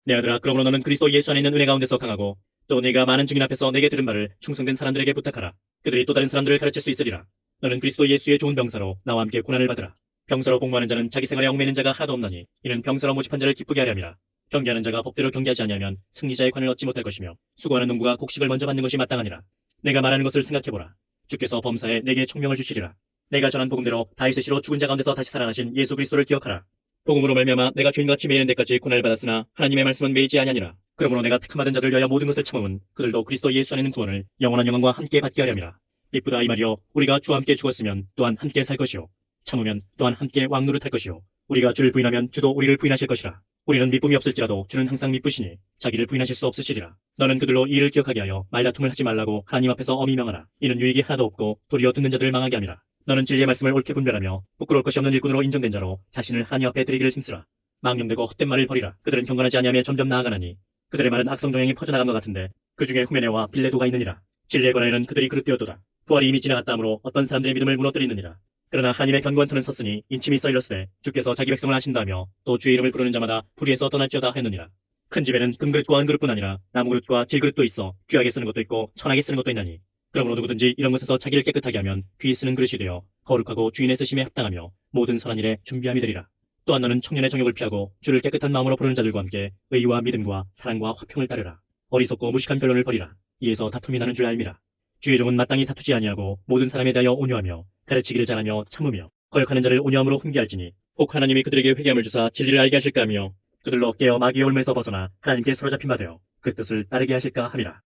내 아들아, 그러므로 너는 그리스도 예수 안에 있는 은혜 가운데서 강하고 또 네가 많은 증인 앞에서 내게 들은 말을 충성된 사람들에게 부탁하라. 그들이 또 다른 사람들을 가르칠 수 있으리라. 너는 그리스도 예수의 좋은 병사로 나와 함께 고난을 받으라. 병사로 복무하는 자는 자기 생활에 얽매이는 자가 하나도 없나니 이는 병사로 모집한 자를 기쁘게 하려함이라. 경계하는 자가 법대로 경계하지 아니하면 승리자의 관을 얻지 못할 것이며 수고하는 농부가 곡식을 먼저 받는 것이 마땅하니라. 내가 말하는 것을 생각해보라. 주께서 범사에 내게 총명을 주시리라. 내가 전한 복음대로 다윗의 시로 죽은 자 가운데서 다시 살아나신 예수 그리스도를 기억하라. 복음으로 말미암아 내가 주인같이 매이는 데까지 고난을 받았으나 하나님의 말씀은 매이지 아니하니라. 그러므로 내가 택함받은 자들 위하여 모든 것을 참음은 그들도 그리스도 예수 안에 있는 구원을 영원한 영광과 함께 받게 하려니라. 이쁘다 이 말이여, 우리가 주와 함께 죽었으면 또한 함께 살 것이요 참으면 또한 함께 왕노릇할 것이요 우리가 주를 부인하면 주도 우리를 부인하실 것이라. 우리는 미쁨이 없을지라도 주는 항상 미쁘시니 자기를 부인하실 수 없으시리라. 너는 그들로 이 일을 기억하게 하여 말다툼을 하지 말라고 하나님 앞에서 엄히 명하라. 이는 유익이 하나도 없고 도리어 듣는 자들을 망하게 함이라. 너는 진리의 말씀을 옳게 분별하며 부끄러울 것이 없는 일꾼으로 인정된 자로 자신을 하나님 앞에 드리기를 힘쓰라. 망령되고 헛된 말을 버리라. 그들은 경건하지 아니하며 점점 나아가나니 그들의 말은 악성 종양이 퍼져나간 것 같은데 그 중에 후메네와 빌레도가 있느니라. 진리의 권한에는 그들이 그릇되었도다. 부활이 이미 지나갔다 하므로 어떤 사람들의 믿음을 무너뜨리느니라. 그러나 하나님의 견고한 터는 섰으니 인침이 써 일렀으되 주께서 자기 백성을 하신다며 또 주의 이름을 부르는 자마다 불의에서 떠날지어다 했느니라. 큰 집에는 금그릇과 은그릇뿐 아니라 나무그릇과 질그릇도 있어 귀하게 쓰는 것도 있고 천하게 쓰는 것도 있나니 그러므로 누구든지 이런 것에서 자기를 깨끗하게 하면 귀히 쓰는 그릇이 되어 거룩하고 주인의 쓰심에 합당하며 모든 선한 일에 준비함이 되리라. 또한 너는 청년의 정욕을 피하고 주를 깨끗한 마음으로 부르는 자들과 함께 의와 믿음과 사랑과 화평을 따르라. 어리석고 무식한 변론을 버리라. 이에서 다툼이 나는 줄 알미라. 주의 종은 마땅히 다투지 아니하고 모든 사람에 대하여 온유하며 가르치기를 잘하며 참으며 거역하는 자를 온유함으로 훈계할지니 혹 하나님이 그들에게 회개함을 주사 진리를 알게 하실까 하며 그들로 깨어 마귀의 올매에서 벗어나 하나님께 사로잡힌 바 되어 그 뜻을 따르게 하실까 함이라.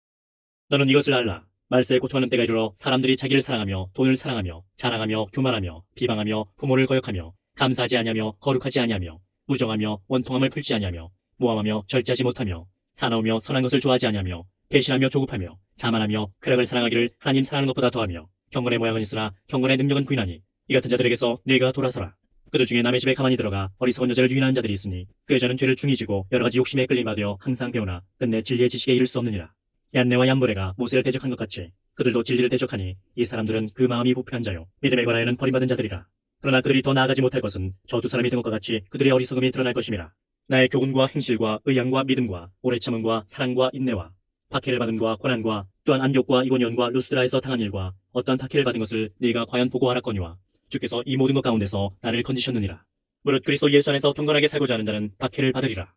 너는 이것을 알라. 말세에 고통하는 때가 이르러 사람들이 자기를 사랑하며 돈을 사랑하며 자랑하며 교만하며 비방하며 부모를 거역하며 감사하지 아니하며 거룩하지 아니하며 무정하며 원통함을 풀지 아니하며 모함하며 절제하지 못하며 사나우며 선한 것을 좋아하지 아니하며 배신하며 조급하며 자만하며 쾌락을 사랑하기를 하나님 사랑하는 것보다 더하며 경건의 모양은 있으나 경건의 능력은 부인하니 이 같은 자들에게서 네가 돌아서라. 그들 중에 남의 집에 가만히 들어가 어리석은 여자를 유인하는 자들이 있으니 그 여자는 죄를 중히 지고 여러 가지 욕심에 끌림받아 항상 배우나 끝내 진리의 지식에 이를 수 없느니라. 얀네와 얀브레가 모세를 대적한 것 같이 그들도 진리를 대적하니 이 사람들은 그 마음이 부패한 자요 믿음에 관하여는 버림받은 자들이라. 그러나 그들이 더 나아가지 못할 것은 저 두 사람이 된 것과 같이 그들의 어리석음이 드러날 것임이라. 나의 교훈과 행실과 의향과 믿음과 오래 참음과 사랑과 인내와 박해를 받음과 고난과 또한 안디옥과 이고니온과 루스드라에서 당한 일과 어떠한 박해를 받은 것을 네가 과연 보고하라거니와 주께서 이 모든 것 가운데서 나를 건지셨느니라. 무릇 그리스도 예수 안에서 경건하게 살고자 하는 자는 박해를 받으리라.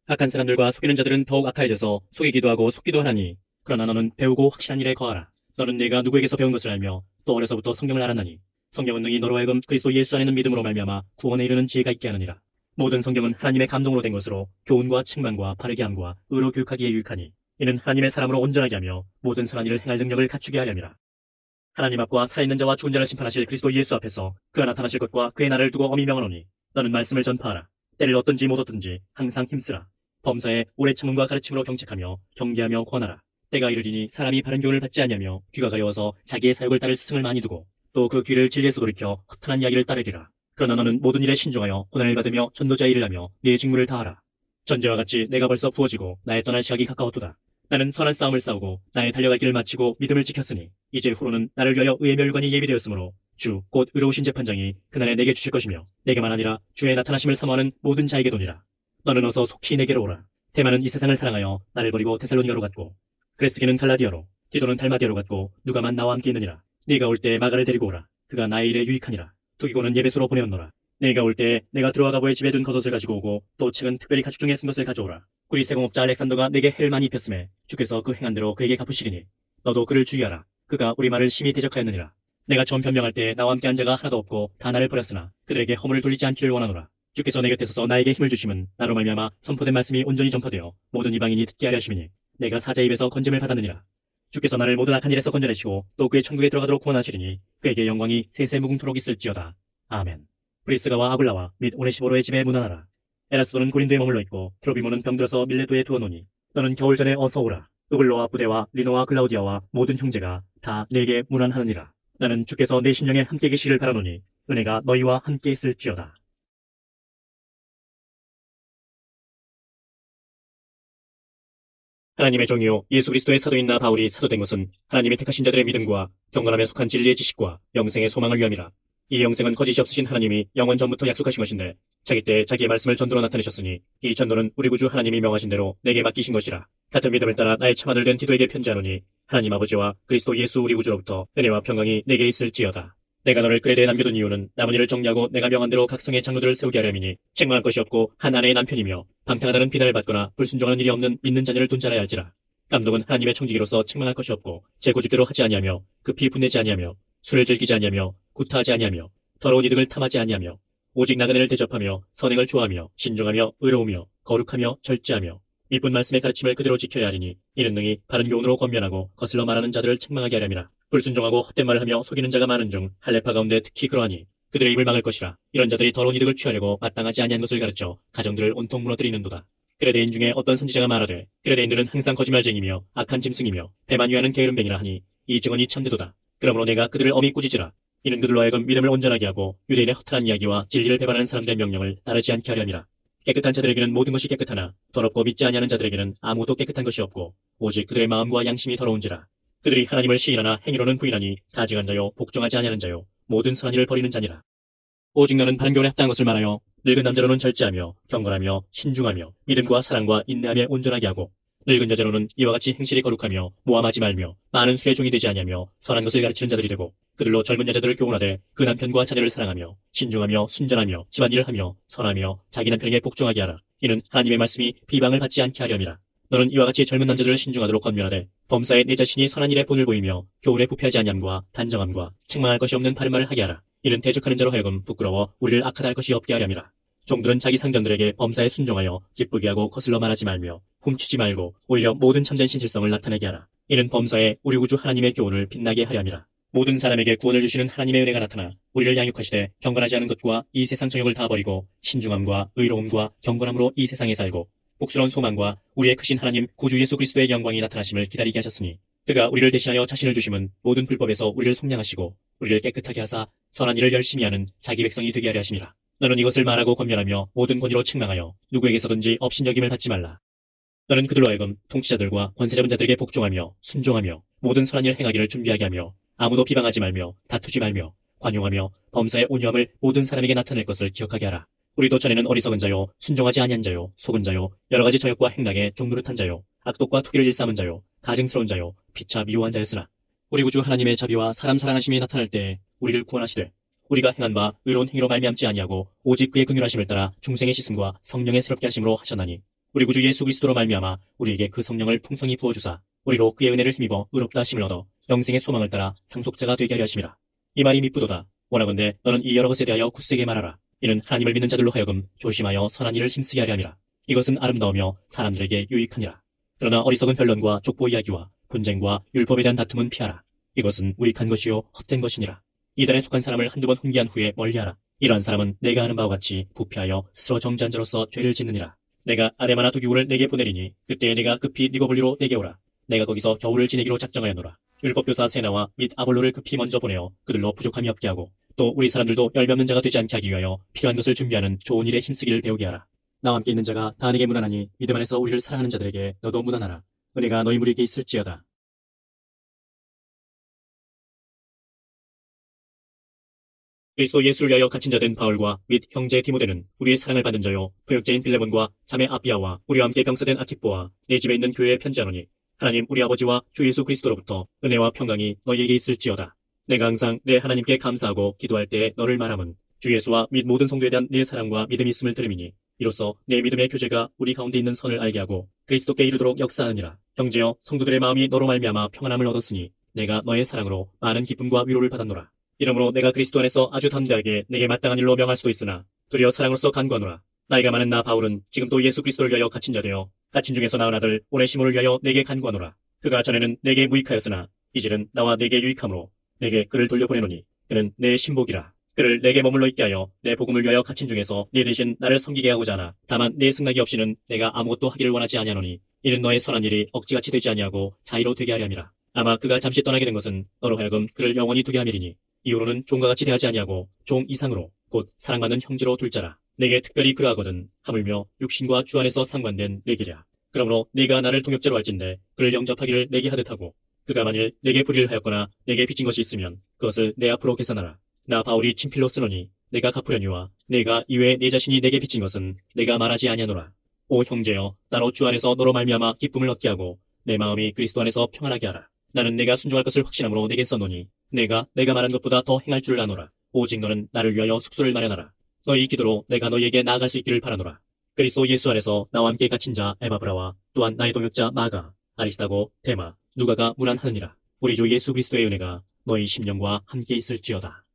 악한 사람들과 속이는 자들은 더욱 악하여져서 속이기도 하고 속기도 하나니 그러나 너는 배우고 확실한 일에 거하라. 너는 네가 누구에게서 배운 것을 알며 또 어려서부터 성경을 알았나니 성경은 능히 너로 하여금 그리스도 예수 안에 있는 믿음으로 말미암아 구원에 이르는 지혜가 있게 하느니라. 모든 성경은 하나님의 감동으로 된 것으로 교훈과 책망과 바르게 함과 의로 교육하기에 유익하니 이는 하나님의 사람으로 온전하게 하며 모든 선한 일을 행할 능력을 갖추게 하려니라. 하나님 앞과 살아있는 자와 죽은 자를 심판하실 그리스도 예수 앞에서 그가 나타나실 것과 그의 날을 두고 엄히 명하노니 너는 말씀을 전파하라. 때를 얻든지 못 얻든지 항상 힘쓰라. 범사에 오래 참음과 가르침으로 경책하며 경계하며 권하라. 때가 이르리니 사람이 바른 교훈을 받지 아니하며 귀가 가려워서 자기의 사욕을 따를 스승을 많이 두고 또 그 귀를 진리에서 돌이켜 허탄한 이야기를 따르리라. 그러나 너는 모든 일에 신중하여 고난을 받으며 전도자의 일을 하며 네 직무를 다하라. 전제와 같이 내가 벌써 부어지고 나의 떠날 시각이 가까웠도다. 나는 선한 싸움을 싸우고 나의 달려갈 길을 마치고 믿음을 지켰으니 이제 후로는 나를 위하여 의의 멸관이 예비되었으므로 주 곧 의로우신 재판장이 그날에 내게 주실 것이며 내게만 아니라 주의 나타나심을 사모하는 모든 자에게도니라. 너는 어서 속히 내게로 오라. 대만은 이 세상을 사랑하여 나를 버리고 데살로니가로 갔고 그레스기는 갈라디아로 디도는 달마디아로 갔고 누가만 나와 함께 있느니라. 네가 올 때 마가를 데리고 오라. 그가 나의 일에 유익하니라. 두기고는 예배소로 보내었노라. 내가 올 때 내가 드로아 가보의 집에 둔 겉옷을 가지고 오고 또 책은 특별히 가축 중에 쓴 것을 가져오라. 구리 세공업자 알렉산더가 내게 해를 많이 입혔음에 주께서 그 행한 대로 그에게 갚으시리니 너도 그를 주의하라. 그가 우리 말을 심히 대적하였느니라. 내가 처음 변명할 때 나와 함께 한 자가 하나도 없고 다 나를 버렸으나 그들에게 허물을 돌리지 않기를 원하노라. 주께서 내 곁에 서서 나에게 힘을 주심은 나로 말미암아 선포된 말씀이 온전히 전파되어 모든 이방인이 듣게 하려 하심이니 내가 사자 입에서 건짐을 받았느니라. 주께서 나를 모든 악한 일에서 건져내시고 또 그의 천국에 들어가도록 구원하시리니 그에게 영광이 세세 무궁토록 있을지어다. 아멘. 브리스가와 아굴라와 및 오네시보로의 집에 문안하라. 에라스도는 고린도에 머물러 있고 트로비모는 병들어서 밀레도에 두어놓으니 너는 겨울 전에 어서 오라. 으글로와 부데와 리노와 글라우디아와 모든 형제가 다 내게 문안하느니라. 나는 주께서 내 심령에 함께 계시기를 바라노니 은혜가 너희와 함께 있을지어다. 하나님의 종이요 예수 그리스도의 사도인 나 바울이 사도된 것은 하나님의 택하신 자들의 믿음과 경건함에 속한 진리의 지식과 영생의 소망을 위함이라. 이 영생은 거짓이 없으신 하나님이 영원 전부터 약속하신 것인데 자기 때에 자기의 말씀을 전도로 나타내셨으니 이 전도는 우리 구주 하나님이 명하신 대로 내게 맡기신 것이라. 같은 믿음을 따라 나의 참아들 된 디도에게 편지하노니 하나님 아버지와 그리스도 예수 우리 구주로부터 은혜와 평강이 내게 있을지어다. 내가 너를 그레데에 남겨둔 이유는 남은 일을 정리하고 내가 명한 대로 각 성의 장로들을 세우게 하려미니 책망할 것이 없고 한 아내의 남편이며 방탕하다는 비난을 받거나 불순종하는 일이 없는 믿는 자녀를 둔 자라야 할지라. 감독은 하나님의 청지기로서 책망할 것이 없고 제 고집대로 하지 아니하며 급히 분내지 아니하며 술을 즐기지 아니하며 구타하지 아니하며 더러운 이득을 탐하지 아니하며 오직 나그네를 대접하며 선행을 좋아하며 신중하며 의로우며 거룩하며 절제하며 이쁜 말씀의 가르침을 그대로 지켜야 하리니 이는 능히 바른 교훈으로 권면하고 거슬러 말하는 자들을 책망하게 하려니라. 불순종하고 헛된 말을 하며 속이는 자가 많은 중 할례파 가운데 특히 그러하니 그들의 입을 막을 것이라. 이런 자들이 더러운 이득을 취하려고 마땅하지 아니한 것을 가르쳐 가정들을 온통 무너뜨리는도다. 그레데인 중에 어떤 선지자가 말하되 그레데인들은 항상 거짓말쟁이며 악한 짐승이며 배만 위하는 게으름뱅이라 하니 이 증언이 참되도다. 그러므로 내가 그들을 엄히 꾸짖으라. 이는 그들로 하여금 믿음을 온전하게 하고 유대인의 허탈한 이야기와 진리를 배반하는 사람들의 명령을 따르지 않게 하려니라. 깨끗한 자들에게는 모든 것이 깨끗하나 더럽고 믿지 아니하는 자들에게는 아무것도 깨끗한 것이 없고 오직 그들의 마음과 양심이 더러운지라. 그들이 하나님을 시인하나 행위로는 부인하니 가증한 자요 복종하지 아니하는 자요 모든 선한 일을 버리는 자니라. 오직 너는 바른 교훈에 합당한 것을 말하여 늙은 남자로는 절제하며 경건하며 신중하며 믿음과 사랑과 인내함에 온전하게 하고 늙은 여자로는 이와 같이 행실이 거룩하며 모함하지 말며 많은 술의 종이 되지 아니하며 선한 것을 가르치는 자들이 되고 그들로 젊은 여자들을 교훈하되 그 남편과 자녀를 사랑하며 신중하며 순전하며 집안일을 하며 선하며 자기 남편에게 복종하게 하라. 이는 하나님의 말씀이 비방을 받지 않게 하렴이라. 너는 이와 같이 젊은 남자들을 신중하도록 권면하되 범사에 내 자신이 선한 일에 본을 보이며 교훈에 부패하지 아니함과 단정함과 책망할 것이 없는 바른 말을 하게 하라. 이는 대적하는 자로 하여금 부끄러워 우리를 악하다 할 것이 없게 하렴이라. 종들은 자기 상전들에게 범사에 순종하여 기쁘게 하고 거슬러 말하지 말며 훔치지 말고 오히려 모든 참된 신실성을 나타내게 하라. 이는 범사에 우리 구주 하나님의 교훈을 빛나게 하렴이라. 모든 사람에게 구원을 주시는 하나님의 은혜가 나타나 우리를 양육하시되 경건하지 않은 것과 이 세상 정욕을 다 버리고 신중함과 의로움과 경건함으로 이 세상에 살고 복스러운 소망과 우리의 크신 하나님 구주 예수 그리스도의 영광이 나타나심을 기다리게 하셨으니 그가 우리를 대신하여 자신을 주심은 모든 불법에서 우리를 속량하시고 우리를 깨끗하게 하사 선한 일을 열심히 하는 자기 백성이 되게 하려 하심이라. 너는 이것을 말하고 권면하며 모든 권위로 책망하여 누구에게서든지 업신여김을 받지 말라. 너는 그들로 하여금 통치자들과 권세 잡은 자들에게 복종하며 순종하며 모든 선한 일 행하기를 준비하게 하며 아무도 비방하지 말며 다투지 말며 관용하며 범사의 온유함을 모든 사람에게 나타낼 것을 기억하게 하라. 우리도 전에는 어리석은 자요 순종하지 아니한 자요 속은 자요 여러 가지 저역과 행락에 종노릇한 자요 악독과 투기를 일삼은 자요 가증스러운 자요 피차 미워한 자였으나 우리 구주 하나님의 자비와 사람 사랑하심이 나타날 때에 우리를 구원하시되 우리가 행한 바 의로운 행위로 말미암지 아니하고 오직 그의 긍휼하심을 따라 중생의 씻음과 성령의 새롭게 하심으로 하셨나니 우리 구주 예수 그리스도로 말미암아 우리에게 그 성령을 풍성히 부어주사 우리로 그의 은혜를 힘입어 의롭다 하심을 얻어 영생의 소망을 따라 상속자가 되게 하려 하심이라. 이 말이 미쁘도다. 원하건대 너는 이 여러 것에 대하여 굳세게 말하라. 이는 하나님을 믿는 자들로 하여금 조심하여 선한 일을 힘쓰게 하려 함이라. 이것은 아름다우며 사람들에게 유익하니라. 그러나 어리석은 변론과 족보 이야기와 분쟁과 율법에 대한 다툼은 피하라. 이것은 무익한 것이요 헛된 것이니라. 이단에 속한 사람을 한두 번 훈계한 후에 멀리하라. 이러한 사람은 내가 하는 바와 같이 부패하여 스스로 정죄한 자로서 죄를 짓느니라. 내가 아레마나 두기고를 내게 보내리니 그때 내가 급히 니고볼리로 내게 오라. 내가 거기서 겨울을 지내기로 작정하였노라. 율법교사 세나와 및 아볼로를 급히 먼저 보내어 그들로 부족함이 없게 하고 또 우리 사람들도 열매 없는 자가 되지 않게 하기 위하여 필요한 것을 준비하는 좋은 일에 힘쓰기를 배우게 하라. 나와 함께 있는 자가 다 내게 문안하니 믿음 안에서 우리를 사랑하는 자들에게 너도 문안하라. 은혜가 너희 무리에게 있을지어다. 그리스도 예수를 위하여 갇힌 자된 바울과 및 형제 디모데는 우리의 사랑을 받은 자요 교역자인 빌레몬과 자매 아비아와 우리와 함께 병사된 아키뽀와 내 집에 있는 교회에 편지하노니 하나님 우리 아버지와 주 예수 그리스도로부터 은혜와 평강이 너희에게 있을지어다. 내가 항상 내 하나님께 감사하고 기도할 때에 너를 말함은 주 예수와 및 모든 성도에 대한 내 사랑과 믿음이 있음을 들음이니 이로써 내 믿음의 교제가 우리 가운데 있는 선을 알게 하고 그리스도께 이르도록 역사하느니라. 형제여 성도들의 마음이 너로 말미암아 평안함을 얻었으니 내가 너의 사랑으로 많은 기쁨과 위로를 받았노라. 이러므로 내가 그리스도 안에서 아주 담대하게 내게 마땅한 일로 명할 수도 있으나 도리어 사랑으로서 간구하노라. 나이가 많은 나 바울은 지금 또 예수 그리스도를 위하여 갇힌 자 되어 갇힌 중에서 낳은 아들 오네시모를 위하여 내게 간구하노라. 그가 전에는 내게 무익하였으나 이제는 나와 내게 유익함으로 내게 그를 돌려보내노니 그는 내 신복이라. 그를 내게 머물러 있게 하여 내 복음을 위하여 갇힌 중에서 네 대신 나를 섬기게 하고자 하나 다만 내 승낙이 없이는 내가 아무것도 하기를 원하지 아니하노니 이는 너의 선한 일이 억지같이 되지 아니하고 자의로 되게 하려 함이라. 아마 그가 잠시 떠나게 된 것은 너로 하여금 그를 영원히 두게 함이리니 이후로는 종과 같이 대하지 아니하고 종 이상으로 곧 사랑받는 형제로 둘 자라. 내게 특별히 그러하거든 하물며 육신과 주 안에서 상관된 내게랴. 그러므로 네가 나를 동역자로 할진대 그를 영접하기를 내게 하듯 하고 그가 만일 내게 불의를 하였거나 내게 빚진 것이 있으면 그것을 내 앞으로 계산하라. 나 바울이 친필로 쓰노니 내가 갚으려니와 내가 이외에 내 자신이 내게 빚진 것은 내가 말하지 아니하노라. 오 형제여 나로 주 안에서 너로 말미암아 기쁨을 얻게 하고 내 마음이 그리스도 안에서 평안하게 하라. 나는 내가 순종할 것을 확신함으로 내게 써노니 내가 말한 것보다 더 행할 줄을 아노라. 오직 너는 나를 위하여 숙소를 마련하라. 너희 기도로 내가 너희에게 나아갈 수 있기를 바라노라. 그리스도 예수 안에서 나와 함께 갇힌 자 에바브라와 또한 나의 동역자 마가, 아리스타고, 데마, 누가가 문안하느니라. 우리 주 예수 그리스도의 은혜가 너희 심령과 함께 있을지어다.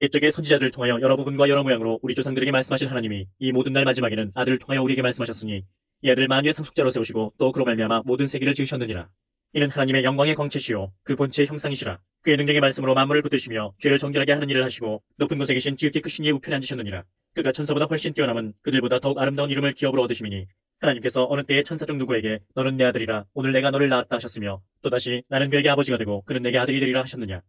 옛적의 선지자들을 통하여 여러 부분과 여러 모양으로 우리 조상들에게 말씀하신 하나님이 이 모든 날 마지막에는 아들을 통하여 우리에게 말씀하셨으니 이 아들 만유의 상속자로 세우시고 또 그로 말미암아 모든 세계를 지으셨느니라. 이는 하나님의 영광의 광채시요 그 본체의 형상이시라. 그의 능력의 말씀으로 만물을 붙드시며 죄를 정결하게 하는 일을 하시고 높은 곳에 계신 지극히 크신 이의 우편에 앉으셨느니라. 그가 천사보다 훨씬 뛰어남은 그들보다 더욱 아름다운 이름을 기업으로 얻으심이니 하나님께서 어느 때에 천사 중 누구에게 너는 내 아들이라 오늘 내가 너를 낳았다 하셨으며 또다시 나는 그에게 아버지가 되고 그는 내게 아들이 되리라 하셨느냐.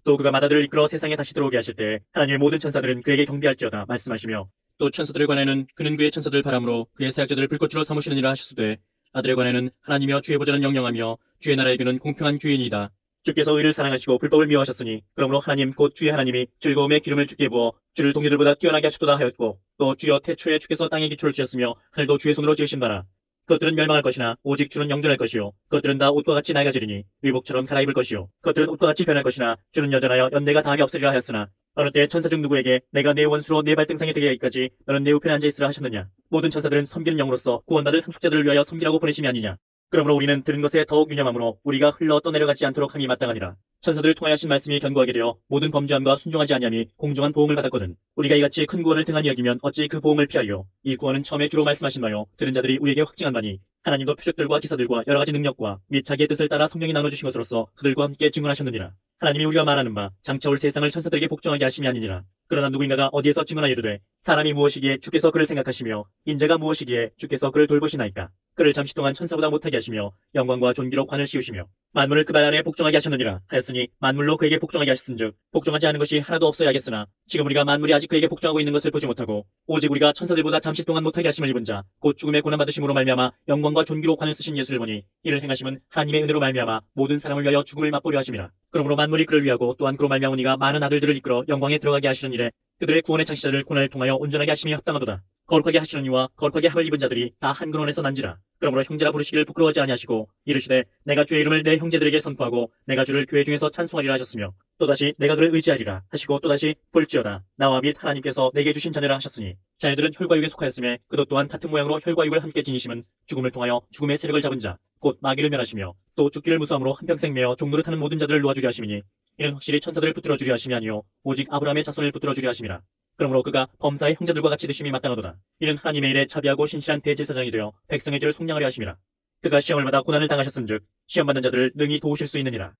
또 그가 맏아들을 이끌어 세상에 다시 들어오게 하실 때 하나님의 모든 천사들은 그에게 경배할지어다 말씀하시며 또 천사들에 관해는 그는 그의 천사들 바람으로 그의 사역자들을 불꽃으로 삼으시느니라 하셨으되 아들에 관해는 하나님이여 주의 보좌는 영영하며 주의 나라의 규는 공평한 규인이다. 주께서 의를 사랑하시고 불법을 미워하셨으니 그러므로 하나님 곧 주의 하나님이 즐거움의 기름을 주께 부어 주를 동료들보다 뛰어나게 하셨도다 하였고 또 주여 태초에 주께서 땅에 기초를 주셨으며 하늘도 주의 손으로 지으신 바라. 그것들은 멸망할 것이나 오직 주는 영존할 것이요 그것들은 다 옷과 같이 낡아지리니 의복처럼 갈아입을 것이요 그것들은 옷과 같이 변할 것이나 주는 여전하여 연대가 다하게 없으리라 하였으나 어느 때 천사 중 누구에게 내가 내 원수로 내 발등상에 되게 하기까지 너는 내 우편에 앉아 있으라 하셨느냐. 모든 천사들은 섬기는 영으로서 구원받을 상속자들을 위하여 섬기라고 보내심이 아니냐. 그러므로 우리는 들은 것에 더욱 유념함으로 우리가 흘러 떠내려가지 않도록 함이 마땅하니라. 천사들을 통하여 하신 말씀이 견고하게 되어 모든 범죄함과 순종하지 아니함이 공정한 보응을 받았거든. 우리가 이같이 큰 구원을 등한히 여기면 어찌 그 보응을 피하리요. 이 구원은 처음에 주로 말씀하신 바요 들은 자들이 우리에게 확증한 바니 하나님도 표적들과 기사들과 여러 가지 능력과 및 자기의 뜻을 따라 성령이 나눠주신 것으로서 그들과 함께 증언하셨느니라. 하나님이 우리가 말하는 바 장차 올 세상을 천사들에게 복종하게 하심이 아니니라. 그러나 누구인가가 어디에서 증언하여 이르되 사람이 무엇이기에 주께서 그를 생각하시며 인자가 무엇이기에 주께서 그를 돌보시나이까. 그를 잠시 동안 천사보다 못하게 하시며 영광과 존귀로 관을 씌우시며 만물을 그 발 아래 복종하게 하셨느니라 하였으니 만물로 그에게 복종하게 하셨은즉 복종하지 않은 것이 하나도 없어야겠으나 지금 우리가 만물이 아직 그에게 복종하고 있는 것을 보지 못하고 오직 우리가 천사들보다 잠시 동안 못하게 하심을 입은 자 곧 죽음의 고난 받으심으로 말미암아 영광과 존귀로 관을 쓰신 예수를 보니 이를 행하심은 하나님의 은혜로 말미암아 모든 사람을 위하여 죽음을 맛보려 하심이라. 그러므로 만물이 그를 위하고 또한 그로 말미암으니가 많은 아들들을 이끌어 영광에 들어가게 하시는 일에 그들의 구원의 창시자를 고난을 통하여 온전하게 하심이 합당하도다. 거룩하게 하시는 이와 거룩하게 함을 입은 자들이 다 한 근원에서 난지라. 그러므로 형제라 부르시기를 부끄러워하지 아니하시고 이르시되 내가 주의 이름을 내 형제들에게 선포하고 내가 주를 교회 중에서 찬송하리라 하셨으며 또다시 내가 그를 의지하리라 하시고 또다시 볼지어다 나와 및 하나님께서 내게 주신 자녀라 하셨으니 자녀들은 혈과육에 속하였음에 그도 또한 같은 모양으로 혈과육을 함께 지니심은 죽음을 통하여 죽음의 세력을 잡은 자 곧 마귀를 멸하시며 또 죽기를 무수함으로 한평생 매어 종노릇하는 모든 자들을 놓아주려 하심이니 이는 확실히 천사들을 붙들어 주려 하심이 아니요 오직 아브라함의 자손을 붙들어 주려 하심이라. 그러므로 그가 범사의 형제들과 같이 드심이 마땅하도다. 이는 하나님의 일에 자비하고 신실한 대제사장이 되어 백성의 죄를 속량하려 하심이라. 그가 시험을 받아 고난을 당하셨은즉 시험받는 자들을 능히 도우실 수 있느니라.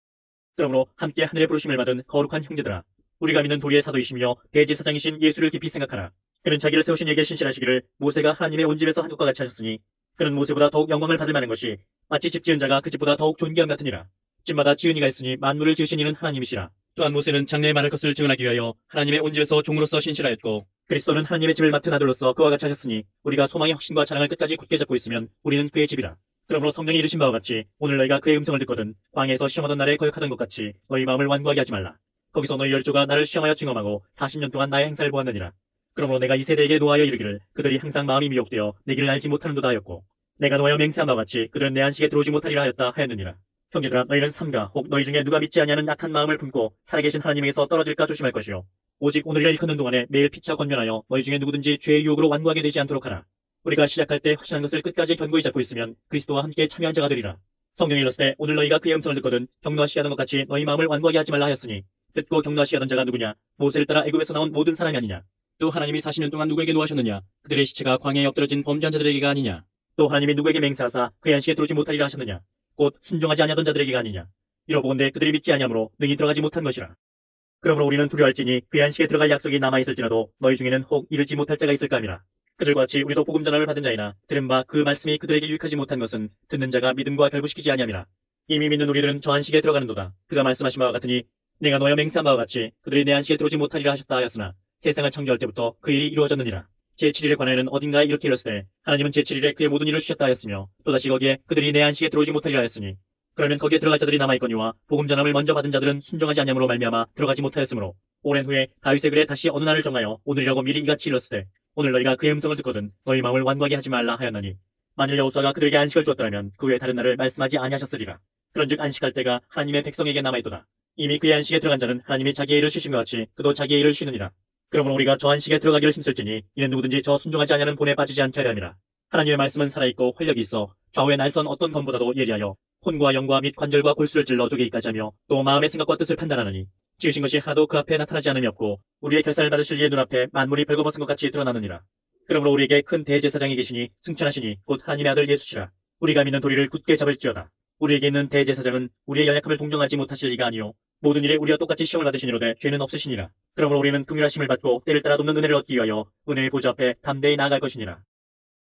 그러므로 함께 하늘의 부르심을 받은 거룩한 형제들아 우리가 믿는 도리의 사도이시며 대제사장이신 예수를 깊이 생각하라. 그는 자기를 세우신 이에게 신실하시기를 모세가 하나님의 온 집에서 한 것과 같이 하셨으니 그는 모세보다 더욱 영광을 받을 만한 것이 마치 집 지은 자가 그 집보다 더욱 존귀함 같으니라. 집마다 지은 이가 있으니 만물을 지으신 이는 하나님이시라. 또한 모세는 장래에 말할 것을 증언하기 위하여 하나님의 온 집에서 종으로서 신실하였고 그리스도는 하나님의 집을 맡은 아들로서 그와 같이 하셨으니 우리가 소망의 확신과 자랑을 끝까지 굳게 잡고 있으면 우리는 그의 집이라. 그러므로 성경이 이르신 바와 같이 오늘 너희가 그의 음성을 듣거든 광야에서 시험하던 날에 거역하던 것 같이 너희 마음을 완고하게 하지 말라. 거기서 너희 열조가 나를 시험하여 증언하고 40년 동안 나의 행사를 보았느니라. 그러므로 내가 이 세대에게 노하여 이르기를 그들이 항상 마음이 미혹되어 내 길을 알지 못하는도다 하였고 내가 노하여 맹세한 바와 같이 그들은 내 안식에 들어오지 못하리라 하였다 하였느니라. 형제들아 너희는 삼가 혹 너희 중에 누가 믿지 아니하는 악한 마음을 품고 살아계신 하나님에게서 떨어질까 조심할 것이요 오직 오늘을 일컫는 동안에 매일 피차 권면하여 너희 중에 누구든지 죄의 유혹으로 완고하게 되지 않도록 하라. 우리가 시작할 때 확신한 것을 끝까지 견고히 잡고 있으면 그리스도와 함께 참여한 자가 되리라. 성경에 이르시되 오늘 너희가 그의 음성을 듣거든 경노하시 하던 것 같이 너희 마음을 완고하게 하지 말라 하였으니 듣고 경노하시 하던 자가 누구냐? 모세를 따라 애굽에서 나온 모든 사람이 아니냐? 또 하나님이 40년 동안 누구에게 노하셨느냐? 그들의 시체가 광야에 엎드러진 범죄한 자들에게가 아니냐? 또 하나님이 누구에게 맹세하사 그의 안식에 들어오지 못하리라 하셨느냐? 곧 순종하지 아니하던 자들에게가 아니냐? 이러보건대 그들이 믿지 아니하므로 능히 들어가지 못한 것이라. 그러므로 우리는 두려워할지니 그의 안식에 들어갈 약속이 남아있을지라도 너희 중에는 혹 이르지 못할 자가 있을까 함이라. 그들과 같이 우리도 복음 전함을 받은 자이나 들은 바 그 말씀이 그들에게 유익하지 못한 것은 듣는 자가 믿음과 결부시키지 아니함이라. 이미 믿는 우리들은 저 안식에 들어가는도다. 그가 말씀하신 바와 같으니 내가 너여 맹세한 바와 같이 그들이 내 안식에 들어오지 못하리라 하셨다 하였으나 세상을 창조할 때부터 그 일이 이루어졌느니라. 제7일에 관하여는 어딘가에 이렇게 이르시되 하나님은 제7일에 그의 모든 일을 주셨다 하였으며 또다시 거기에 그들이 내 안식에 들어오지 못하리라 하였으니 그러면 거기에 들어갈 자들이 남아있거니와 복음 전함을 먼저 받은 자들은 순종하지 아니함으로 말미암아 들어가지 못하였으므로 오랜 후에 다윗의 글에 다시 어느 날을 정하여 오늘이라고 미리 이같이 이르시되 오늘 너희가 그의 음성을 듣거든 너희 마음을 완고하게 하지 말라 하였나니 만일 여호수아가 그들에게 안식을 주었더라면 그 후에 다른 날을 말씀하지 아니하셨으리라. 그런즉 안식할 때가 하나님의 백성에게 남아있도다. 이미 그의 안식에 들어간 자는 하나님이 자기의 일을 쉬신 것 같이 그도 자기의 일을 쉬느니라. 그러므로 우리가 저 안식에 들어가기를 힘쓸지니 이는 누구든지 저 순종하지 아니하는 본에 빠지지 않게 하려 함이라. 하나님의 말씀은 살아있고 활력이 있어 좌우의 날선 어떤 검보다도 예리하여 혼과 영과 및 관절과 골수를 찔러 쪼개기까지 하며 또 마음의 생각과 뜻을 판단하느니 지으신 것이 하나도 그 앞에 나타나지 않음이 없고 우리의 결산을 받으실 이의 눈앞에 만물이 벌거벗은 것 같이 드러나느니라. 그러므로 우리에게 큰 대제사장이 계시니 승천하시니 곧 하나님의 아들 예수시라. 우리가 믿는 도리를 굳게 잡을지어다. 우리에게 있는 대제사장은 우리의 연약함을 동정하지 못하실 이가 아니요 모든 일에 우리와 똑같이 시험을 받으시니로되 죄는 없으시니라. 그러므로 우리는 긍휼하심을 받고 때를 따라 돕는 은혜를 얻기 위하여 은혜의 보좌 앞에 담대히 나아갈 것이니라.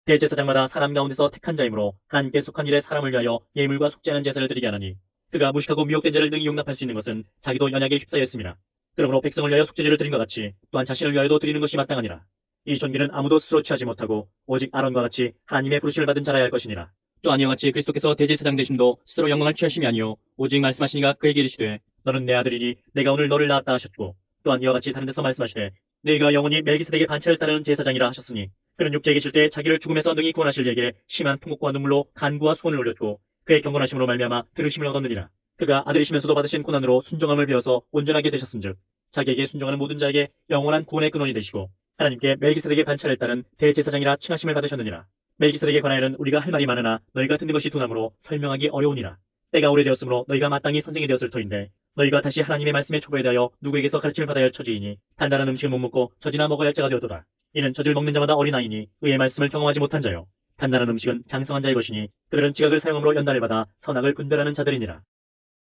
대제사장마다 사람 가운데서 택한 자이므로 하나님께 속한 일에 사람을 위하여 예물과 속죄하는 제사를 드리게 하나니 그가 무식하고 미혹된 자를 능히 용납할 수 있는 것은 자기도 연약에 휩싸였습니다. 그러므로 백성을 위하여 속죄제를 드린 것 같이 또한 자신을 위하여도 드리는 것이 마땅하니라. 이 존귀는 아무도 스스로 취하지 못하고 오직 아론과 같이 하나님의 부르심을 받은 자라야 할 것이니라. 또한 이와 같이 그리스도께서 대제사장 되심도 스스로 영광을 취하심이 아니요 오직 말씀하시니가 그에게 이르시되 너는 내 아들이니 내가 오늘 너를 낳았다 하셨고 또한 이와 같이 다른 데서 말씀하시되 네가 영원히 멜기세덱의 반차를 따르는 제사장이라 하셨으니 그는 육체에 계실 때 자기를 죽음에서 능히 구원하실 이에게 심한 통곡과 눈물로 간구와 소원을 올렸고 그의 경건하심으로 말미암아 들으심을 얻었느니라. 그가 아들이시면서도 받으신 고난으로 순종함을 배워서 온전하게 되셨은즉 자기에게 순종하는 모든 자에게 영원한 구원의 근원이 되시고 하나님께 멜기세덱의 반차를 따른 대제사장이라 칭하심을 받으셨느니라. 멜기세덱에 관하여는 우리가 할 말이 많으나 너희가 듣는 것이 둔함으로 설명하기 어려우니라. 때가 오래되었으므로 너희가 마땅히 선생이 되었을 터인데 너희가 다시 하나님의 말씀의 초보에 대하여 누구에게서 가르침을 받아야 할 처지이니 단단한 음식을 못 먹고 젖이나 먹어야 할 자가 되었도다. 이는 젖을 먹는 자마다 어린아이니 의의 말씀을 경험하지 못한 자요 단단한 음식은 장성한 자의 것이니 그들은 지각을 사용함으로 연단을 받아 선악을 분별하는 자들이니라.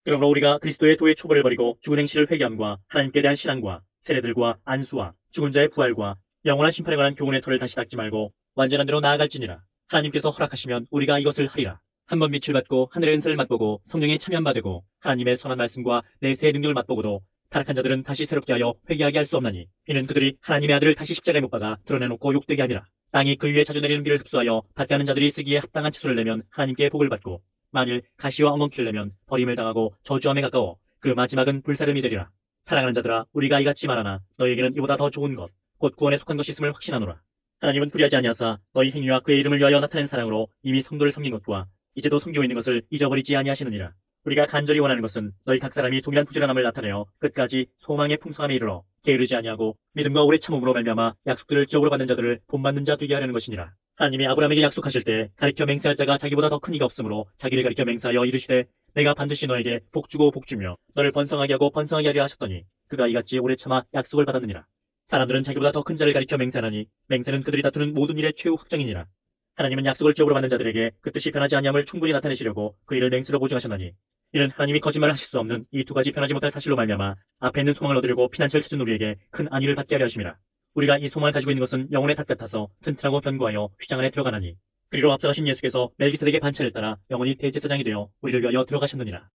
그러므로 우리가 그리스도의 도의 초보를 버리고 죽은 행실을 회개함과 하나님께 대한 신앙과 세례들과 안수와 죽은 자의 부활과 영원한 심판에 관한 교훈의 터를 다시 닦지 말고 완전한 대로 나아갈지니라. 하나님께서 허락하시면 우리가 이것을 하리라. 한번 빛을 받고 하늘의 은사를 맛보고 성령에 참여한 바 되고 하나님의 선한 말씀과 내세의 능력을 맛보고도 타락한 자들은 다시 새롭게 하여 회개하게 할 수 없나니 이는 그들이 하나님의 아들을 다시 십자가에 못 박아 드러내놓고 욕되게 함이라. 땅이 그 위에 자주 내리는 비를 흡수하여 받게 하는 자들이 쓰기에 합당한 채소를 내면 하나님께 복을 받고 만일 가시와 엉겅퀴를 내면 버림을 당하고 저주함에 가까워 그 마지막은 불사름이 되리라. 사랑하는 자들아 우리가 이같이 말하나 너희에게는 이보다 더 좋은 것 곧 구원에 속한 것이 있음을 확신하노라. 하나님은 불의하지 아니하사 너희 행위와 그의 이름을 위하여 나타낸 사랑으로 이미 성도를 섬긴 것과 이제도 섬기고 있는 것을 잊어버리지 아니하시느니라. 우리가 간절히 원하는 것은 너희 각 사람이 동일한 부지런함을 나타내어 끝까지 소망의 풍성함에 이르러 게으르지 아니하고 믿음과 오래 참음으로 말미암아 약속들을 기업으로 받는 자들을 본받는 자 되게 하려는 것이니라. 하나님이 아브라함에게 약속하실 때 가리켜 맹세할 자가 자기보다 더 큰 이가 없으므로 자기를 가리켜 맹세하여 이르시되 내가 반드시 너에게 복주고 복주며 너를 번성하게 하고 번성하게 하리라 하셨더니 그가 이같이 오래 참아 약속을 받았느니라. 사람들은 자기보다 더 큰 자를 가리켜 맹세하나니 맹세는 그들이 다투는 모든 일의 최후 확정이니라. 하나님은 약속을 기업으로 받는 자들에게 그 뜻이 변하지 아니함을 충분히 나타내시려고 그 일을 맹세로 보증하셨나니 이는 하나님이 거짓말을 하실 수 없는 이 두 가지 변하지 못할 사실로 말미암아 앞에 있는 소망을 얻으려고 피난처를 찾은 우리에게 큰 안위를 받게 하려 하심이라. 우리가 이 소망을 가지고 있는 것은 영혼의 탑 같아서 튼튼하고 견고하여 휘장 안에 들어가나니 그리로 앞서가신 예수께서 멜기세덱의 반차를 따라 영원히 대제사장이 되어 우리를 위하여 들어가셨느니라.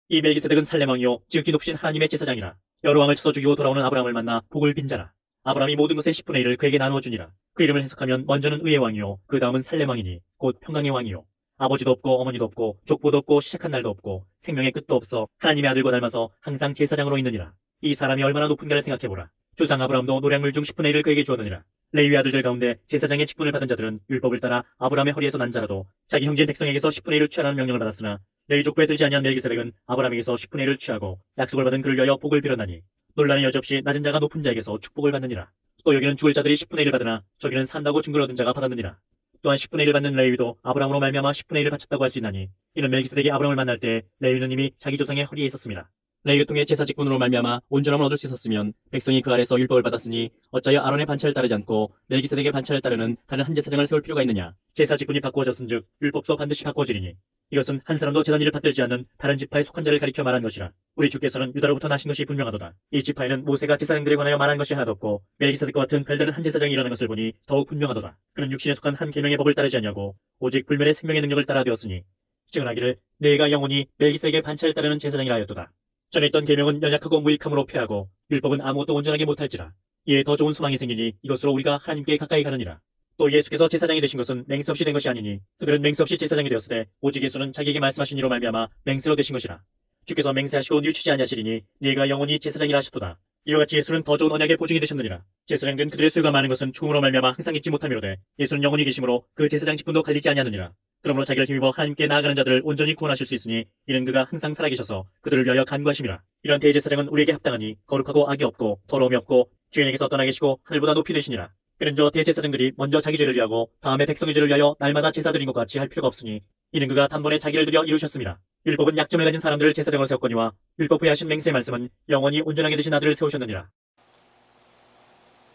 이 멜기세덱은 살렘 왕이요 지극히 높으신 하나님의 제사장이라. 여러 왕을 쳐서 죽이고 돌아오는 아브라함을 만나 복을 빈 자라. 아브라함이 모든 것의 10분의 1을 그에게 나누어 주니라. 그 이름을 해석하면 먼저는 의의 왕이요 그 다음은 살렘 왕이니 곧 평강의 왕이요 아버지도 없고 어머니도 없고 족보도 없고 시작한 날도 없고 생명의 끝도 없어 하나님의 아들과 닮아서 항상 제사장으로 있느니라. 이 사람이 얼마나 높은가를 생각해보라. 조상 아브라함도 노량물 중 10분의 1을 그에게 주었느니라. 레위 아들들 가운데 제사장의 직분을 받은 자들은 율법을 따라 아브라함의 허리에서 난 자라도 자기 형제인 백성에게서 10분의 1을 취하라는 명령을 받았으나 레위 족보에 들지 아니한 멜기세덱은 아브라함에게서 10분의 1을 취하고 약속을 받은 그를 위하여 복을 빌었나니 논란의 여지없이 낮은 자가 높은 자에게서 축복을 받느니라. 또 여기는 죽을 자들이 10분의 1을 받으나 저기는 산다고 증거를 얻은 자가 받았느니라. 또한 10분의 1을 받는 레위도 아브라함으로 말미암아 10분의 1을 바쳤다고 할 수 있나니 이는 멜기세덱이 아브라함을 만날 때 레위는 이미 자기 조상의 허리에 있었습니다. 레위를 통해 제사 직분으로 말미암아 온전함을 얻을 수 있었으면 백성이 그 아래서 율법을 받았으니 어찌하여 아론의 반차를 따르지 않고 멜기세덱의 반차를 따르는 다른 한 제사장을 세울 필요가 있느냐. 제사 직분이 바꾸어졌은즉 율법도 반드시 바꾸어지리니 이것은 한 사람도 제단 일을 받들지 않는 다른 지파에 속한 자를 가리켜 말한 것이라. 우리 주께서는 유다로부터 나신 것이 분명하도다. 이 지파에는 모세가 제사장들에 관하여 말한 것이 하나도 없고 멜기세덱과 같은 별다른 한 제사장이 일어난 것을 보니 더욱 분명하도다. 그는 육신에 속한 한 계명의 법을 따르지 아니하고 오직 불멸의 생명의 능력을 따라 되었으니 증언하기를 내가 영원히 멜기세덱의 반차를 따르는 제사장이라 하였도다. 전에 있던 계명은 연약하고 무익함으로 패하고 율법은 아무것도 온전하게 못할지라. 이에 더 좋은 소망이 생기니 이것으로 우리가 하나님께 가까이 가느니라. 또 예수께서 제사장이 되신 것은 맹세 없이 된 것이 아니니 그들은 맹세 없이 제사장이 되었으되 오직 예수는 자기에게 말씀하신 이로 말미암아 맹세로 되신 것이라. 주께서 맹세하시고 뉘우치지 아니하시리니 네가 영원히 제사장이라 하셨도다. 이와 같이 예수는 더 좋은 언약의 보증이 되셨느니라. 제사장된 그들의 수요가 많은 것은 죽음으로 말미암아 항상 잊지 못함이로되 예수는 영원히 계심으로 그 제사장 직분도 갈리지 아니하느니라. 그러므로 자기를 힘입어 하나님께 나아가는 자들을 온전히 구원하실 수 있으니 이는 그가 항상 살아계셔서 그들을 위하여 간구하심이라. 이런 대제사장은 우리에게 합당하니 거룩하고 악이 없고 더러움이 없고 주인에게서 떠나 계시고 하늘보다 높이 되시니라. 그는 저 대제사장들이 먼저 자기 죄를 위하고 다음에 백성의 죄를 위하여 날마다 제사 드린 것 같이 할 필요가 없으니 이는 그가 단번에 자기를 들여 이루셨습니다. 율법은 약점을 가진 사람들을 제사장으로 세웠거니와 율법 후에 하신 맹세의 말씀은 영원히 온전하게 되신 아들을 세우셨느니라.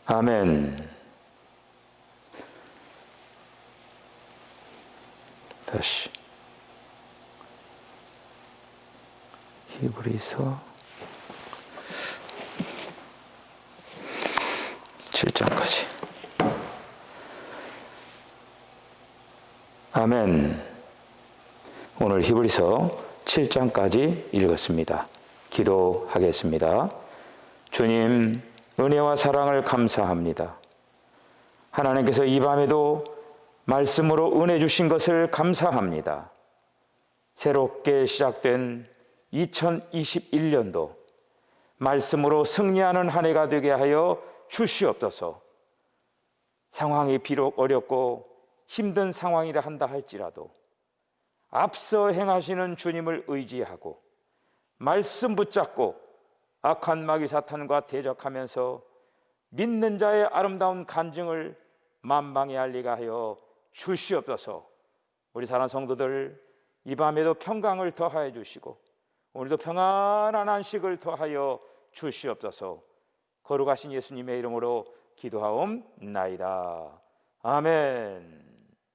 아멘. 다시 히브리서 7장까지. 아멘. 오늘 히브리서 7장까지 읽었습니다. 기도하겠습니다. 주님, 은혜와 사랑을 감사합니다. 하나님께서 이 밤에도 말씀으로 은혜 주신 것을 감사합니다. 새롭게 시작된 2021년도 말씀으로 승리하는 한 해가 되게 하여 주시옵소서. 상황이 비록 어렵고 힘든 상황이라 한다 할지라도 앞서 행하시는 주님을 의지하고 말씀 붙잡고 악한 마귀 사탄과 대적하면서 믿는 자의 아름다운 간증을 만방에 알리게 하여 주시옵소서. 우리 사랑하는 성도들, 이 밤에도 평강을 더하여 주시고 오늘도 평안한 안식을 더하여 주시옵소서. 거룩하신 예수님의 이름으로 기도하옵나이다. 아멘.